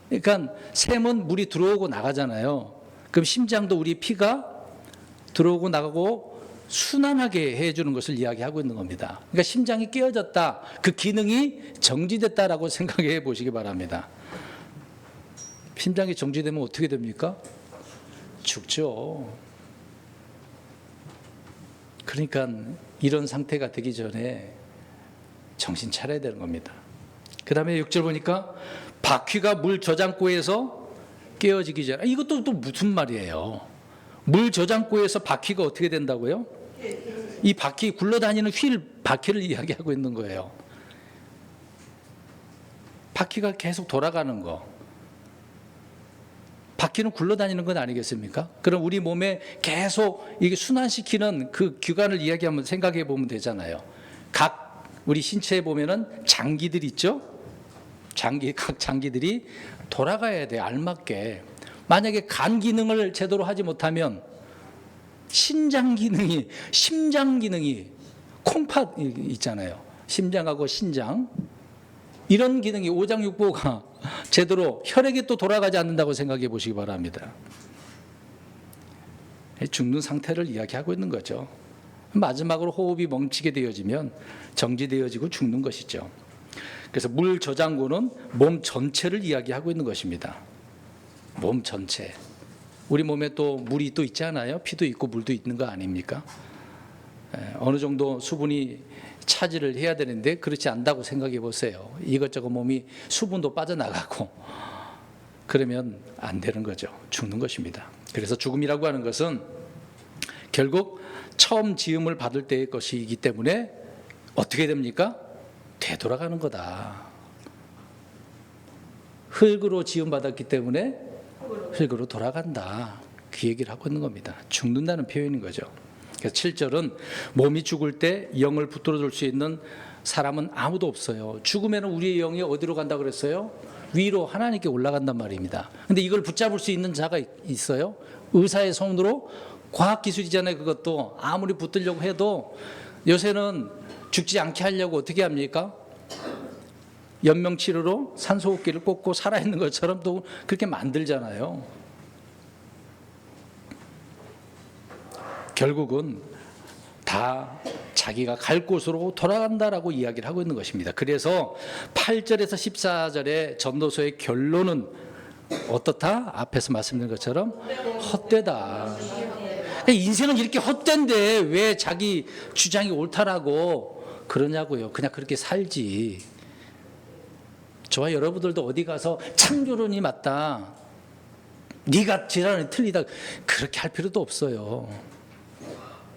그러니까 샘은 물이 들어오고 나가잖아요. 그럼 심장도 우리 피가 들어오고 나가고 순환하게 해주는 것을 이야기하고 있는 겁니다. 그러니까 심장이 깨어졌다, 그 기능이 정지됐다라고 생각해 보시기 바랍니다. 심장이 정지되면 어떻게 됩니까? 죽죠. 그러니까 이런 상태가 되기 전에 정신 차려야 되는 겁니다. 그 다음에 6절 보니까 바퀴가 물 저장고에서 깨어지기 전에, 이것도 또 무슨 말이에요? 물 저장고에서 바퀴가 어떻게 된다고요? 이 바퀴, 굴러다니는 바퀴를 이야기하고 있는 거예요. 바퀴가 계속 돌아가는 거. 바퀴는 굴러다니는 건 아니겠습니까? 그럼 우리 몸에 계속 이게 순환시키는 그 기관을 이야기하면 생각해 보면 되잖아요. 각 우리 신체에 보면은 장기들 있죠? 각 장기들이 돌아가야 돼, 알맞게. 만약에 간 기능을 제대로 하지 못하면 심장 기능이 콩팥 있잖아요. 심장하고 신장, 이런 기능이 오장육부가 제대로 혈액이 또 돌아가지 않는다고 생각해 보시기 바랍니다. 죽는 상태를 이야기하고 있는 거죠. 마지막으로 호흡이 멈추게 되어지면 정지되어지고 죽는 것이죠. 그래서 물 저장고는 몸 전체를 이야기하고 있는 것입니다. 몸 전체. 우리 몸에 또 물이 또 있잖아요. 피도 있고 물도 있는 거 아닙니까? 어느 정도 수분이 차지를 해야 되는데 그렇지 않다고 생각해 보세요. 이것저것 몸이 수분도 빠져나가고 그러면 안 되는 거죠. 죽는 것입니다. 그래서 죽음이라고 하는 것은 결국 처음 지음을 받을 때의 것이기 때문에 어떻게 됩니까? 되돌아가는 거다. 흙으로 지음받았기 때문에 흙으로 돌아간다, 그 얘기를 하고 있는 겁니다. 죽는다는 표현인 거죠. 그래서 7절은 몸이 죽을 때 영을 붙들어 줄 수 있는 사람은 아무도 없어요. 죽으면 우리의 영이 어디로 간다 그랬어요? 위로 하나님께 올라간단 말입니다. 근데 이걸 붙잡을 수 있는 자가 있어요? 의사의 손으로, 과학기술이잖아요. 그것도 아무리 붙들려고 해도 요새는 죽지 않게 하려고 어떻게 합니까? 연명치료로 산소호흡기를 꽂고 살아있는 것처럼 또 그렇게 만들잖아요. 결국은 다 자기가 갈 곳으로 돌아간다라고 이야기를 하고 있는 것입니다. 그래서 8절에서 14절의 전도서의 결론은 어떻다? 앞에서 말씀드린 것처럼 헛되다. 인생은 이렇게 헛된데 왜 자기 주장이 옳다라고 그러냐고요. 그냥 그렇게 살지. 저와 여러분들도 어디 가서 창조론이 맞다, 네가 지랄이 틀리다, 그렇게 할 필요도 없어요.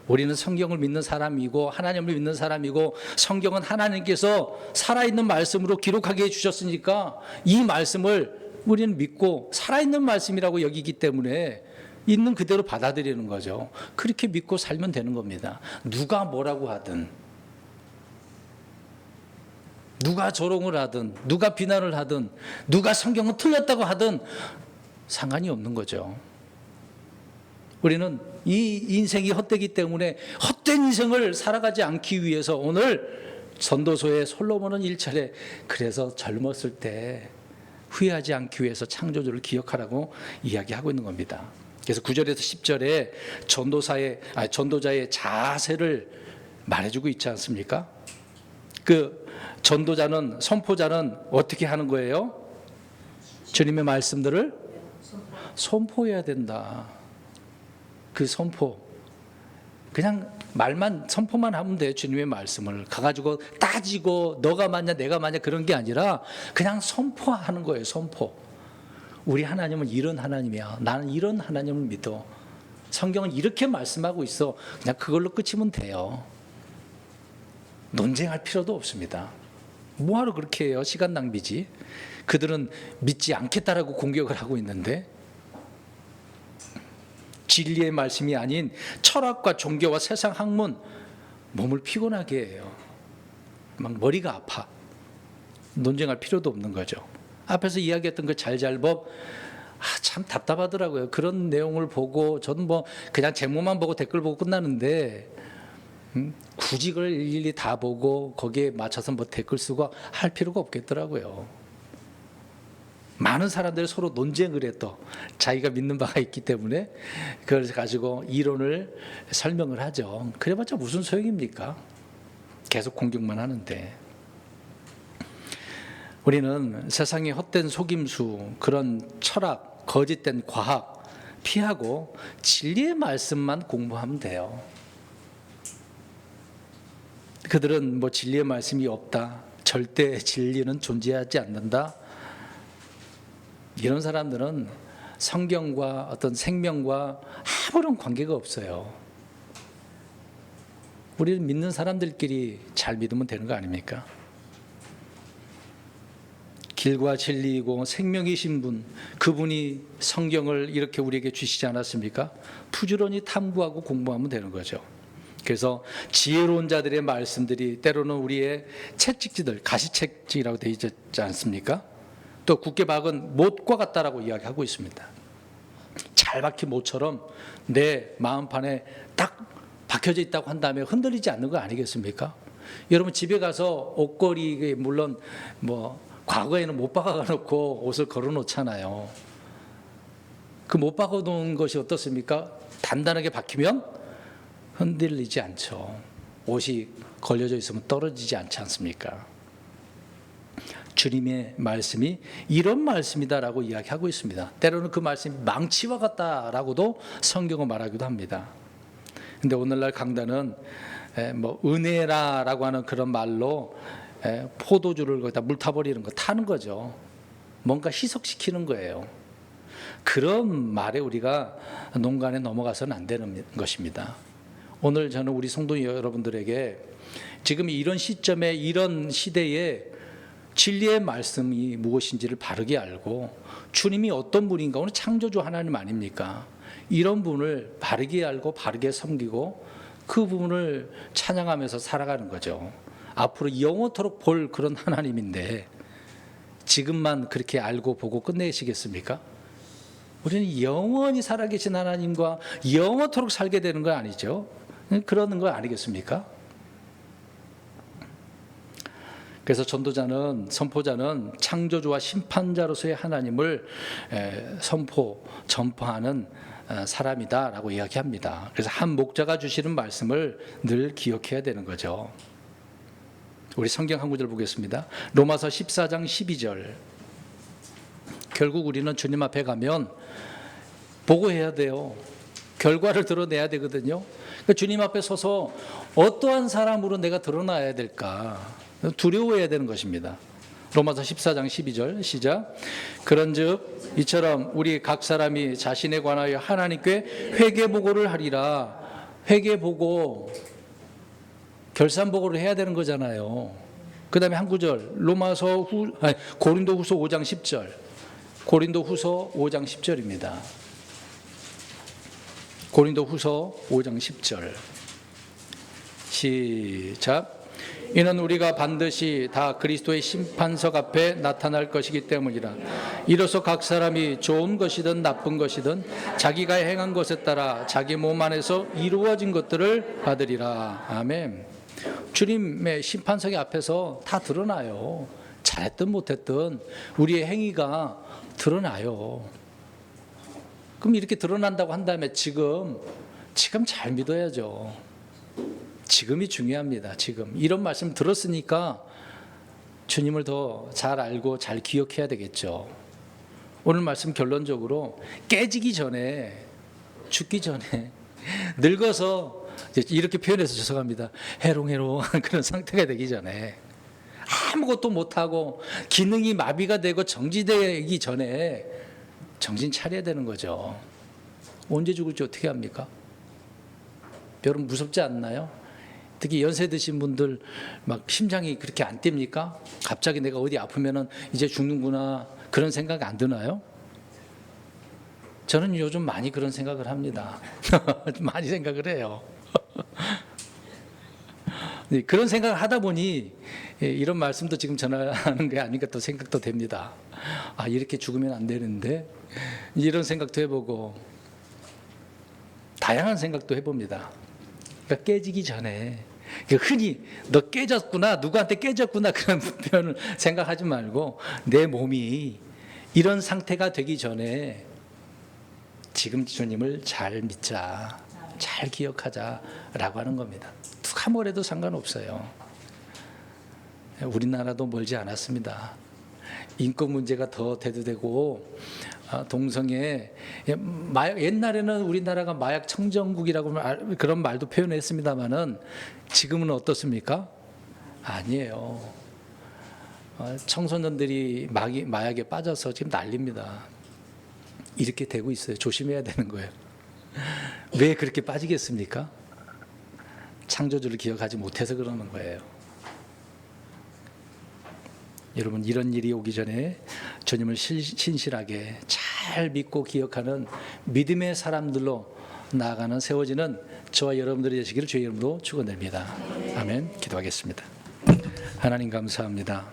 우리는 성경을 믿는 사람이고 하나님을 믿는 사람이고, 성경은 하나님께서 살아있는 말씀으로 기록하게 해주셨으니까 이 말씀을 우리는 믿고 살아있는 말씀이라고 여기기 때문에 있는 그대로 받아들이는 거죠. 그렇게 믿고 살면 되는 겁니다. 누가 뭐라고 하든, 누가 조롱을 하든, 누가 비난을 하든, 누가 성경은 틀렸다고 하든 상관이 없는 거죠. 우리는 이 인생이 헛되기 때문에 헛된 인생을 살아가지 않기 위해서 오늘 전도서에 솔로몬은 일절에 그래서 젊었을 때 후회하지 않기 위해서 창조주를 기억하라고 이야기하고 있는 겁니다. 그래서 9절에서 10절에 전도자의 자세를 말해주고 있지 않습니까? 그 전도자는, 선포자는 어떻게 하는 거예요? 주님의 말씀들을 선포해야 된다. 그 선포, 그냥 말만 선포만 하면 돼요. 주님의 말씀을 가가지고 따지고 너가 맞냐 내가 맞냐 그런 게 아니라 그냥 선포하는 거예요. 선포. 우리 하나님은 이런 하나님이야, 나는 이런 하나님을 믿어, 성경은 이렇게 말씀하고 있어, 그냥 그걸로 끝이면 돼요. 논쟁할 필요도 없습니다. 뭐하러 그렇게 해요? 시간 낭비지. 그들은 믿지 않겠다라고 공격을 하고 있는데, 진리의 말씀이 아닌 철학과 종교와 세상 학문, 몸을 피곤하게 해요. 막 머리가 아파. 논쟁할 필요도 없는 거죠. 앞에서 이야기했던 그 잘잘법, 참 답답하더라고요. 그런 내용을 보고 저는 그냥 제목만 보고 댓글 보고 끝나는데, 굳이 그걸 일일이 다 보고 거기에 맞춰서 댓글 쓰고 할 필요가 없겠더라고요. 많은 사람들이 서로 논쟁을 해도 자기가 믿는 바가 있기 때문에 그걸 가지고 이론을 설명을 하죠. 그래봤자 무슨 소용입니까? 계속 공격만 하는데. 우리는 세상의 헛된 속임수, 그런 철학, 거짓된 과학 피하고 진리의 말씀만 공부하면 돼요. 그들은 진리의 말씀이 없다, 절대 진리는 존재하지 않는다, 이런 사람들은 성경과 어떤 생명과 아무런 관계가 없어요. 우리는 믿는 사람들끼리 잘 믿으면 되는 거 아닙니까? 길과 진리이고 생명이신 분, 그분이 성경을 이렇게 우리에게 주시지 않았습니까? 부지런히 탐구하고 공부하면 되는 거죠. 그래서 지혜로운 자들의 말씀들이 때로는 우리의 채찍질들, 가시채찍이라고 되어 있지 않습니까? 또 굳게 박은 못과 같다라고 이야기하고 있습니다. 잘 박힌 못처럼 내 마음판에 딱 박혀져 있다고 한 다음에 흔들리지 않는 거 아니겠습니까? 여러분 집에 가서 옷걸이, 물론 과거에는 못 박아놓고 옷을 걸어놓잖아요. 그 못 박아놓은 것이 어떻습니까? 단단하게 박히면 흔들리지 않죠. 옷이 걸려져 있으면 떨어지지 않지 않습니까? 주님의 말씀이 이런 말씀이다라고 이야기하고 있습니다. 때로는 그 말씀이 망치와 같다라고도 성경은 말하기도 합니다. 근데 오늘날 강단은 은혜라라고 하는 그런 말로 포도주를 거기다 물 타버리는 거, 타는 거죠. 뭔가 희석시키는 거예요. 그런 말에 우리가 농간에 넘어가서는 안 되는 것입니다. 오늘 저는 우리 성도 여러분들에게 지금 이런 시점에, 이런 시대에 진리의 말씀이 무엇인지를 바르게 알고, 주님이 어떤 분인가, 오늘 창조주 하나님 아닙니까? 이런 분을 바르게 알고 바르게 섬기고 그 부분을 찬양하면서 살아가는 거죠. 앞으로 영원토록 볼 그런 하나님인데 지금만 그렇게 알고 보고 끝내시겠습니까? 우리는 영원히 살아계신 하나님과 영원토록 살게 되는 건 아니죠. 그러는 거 아니겠습니까? 그래서 전도자는, 선포자는 창조주와 심판자로서의 하나님을 전파하는 사람이다라고 이야기합니다. 그래서 한 목자가 주시는 말씀을 늘 기억해야 되는 거죠. 우리 성경 한 구절 보겠습니다. 로마서 14장 12절. 결국 우리는 주님 앞에 가면 보고해야 돼요. 결과를 드러내야 되거든요. 그러니까 주님 앞에 서서 어떠한 사람으로 내가 드러나야 될까? 두려워해야 되는 것입니다. 로마서 14장 12절 시작. 그런즉 이처럼 우리 각 사람이 자신에 관하여 하나님께 회개보고를 하리라. 회개보고 결산보고를 해야 되는 거잖아요. 그 다음에 한 구절 고린도후서 5장 10절. 고린도후서 5장 10절입니다. 고린도후서 5장 10절 시작. 이는 우리가 반드시 다 그리스도의 심판석 앞에 나타날 것이기 때문이라. 이로써 각 사람이 좋은 것이든 나쁜 것이든 자기가 행한 것에 따라 자기 몸 안에서 이루어진 것들을 받으리라. 아멘. 주님의 심판석 앞에서 다 드러나요. 잘했든 못했든 우리의 행위가 드러나요. 그럼 이렇게 드러난다고 한 다음에 지금 잘 믿어야죠. 지금이 중요합니다. 지금 이런 말씀 들었으니까 주님을 더 잘 알고 잘 기억해야 되겠죠. 오늘 말씀 결론적으로 깨지기 전에, 죽기 전에, 늙어서 이렇게 표현해서 죄송합니다. 해롱해롱한 그런 상태가 되기 전에, 아무것도 못하고 기능이 마비가 되고 정지되기 전에 정신 차려야 되는 거죠. 언제 죽을지 어떻게 합니까? 여러분 무섭지 않나요? 특히 연세 드신 분들 막 심장이 그렇게 안 뜁니까? 갑자기 내가 어디 아프면은 이제 죽는구나, 그런 생각이 안 드나요? 저는 요즘 많이 그런 생각을 합니다. 많이 생각을 해요. 그런 생각을 하다 보니 이런 말씀도 지금 전하는 게 아닌가 또 생각도 됩니다. 아, 이렇게 죽으면 안 되는데, 이런 생각도 해보고 다양한 생각도 해봅니다. 그러니까 깨지기 전에, 흔히 너 깨졌구나, 누구한테 깨졌구나, 그런 표현을 생각하지 말고 내 몸이 이런 상태가 되기 전에 지금 주님을 잘 믿자, 잘 기억하자라고 하는 겁니다. 누가 뭐래도 상관없어요. 우리나라도 멀지 않았습니다. 인권 문제가 더 대두되고, 동성애, 옛날에는 우리나라가 마약 청정국이라고 그런 말도 표현했습니다만은 지금은 어떻습니까? 아니에요. 청소년들이 마약에 빠져서 지금 난립니다. 이렇게 되고 있어요. 조심해야 되는 거예요. 왜 그렇게 빠지겠습니까? 창조주를 기억하지 못해서 그러는 거예요. 여러분, 이런 일이 오기 전에 주님을 신실하게 잘 믿고 기억하는 믿음의 사람들로 나아가는 세워지는 저와 여러분들이 되시기를 주의 이름으로 축원드립니다. 아멘. 기도하겠습니다. 하나님 감사합니다.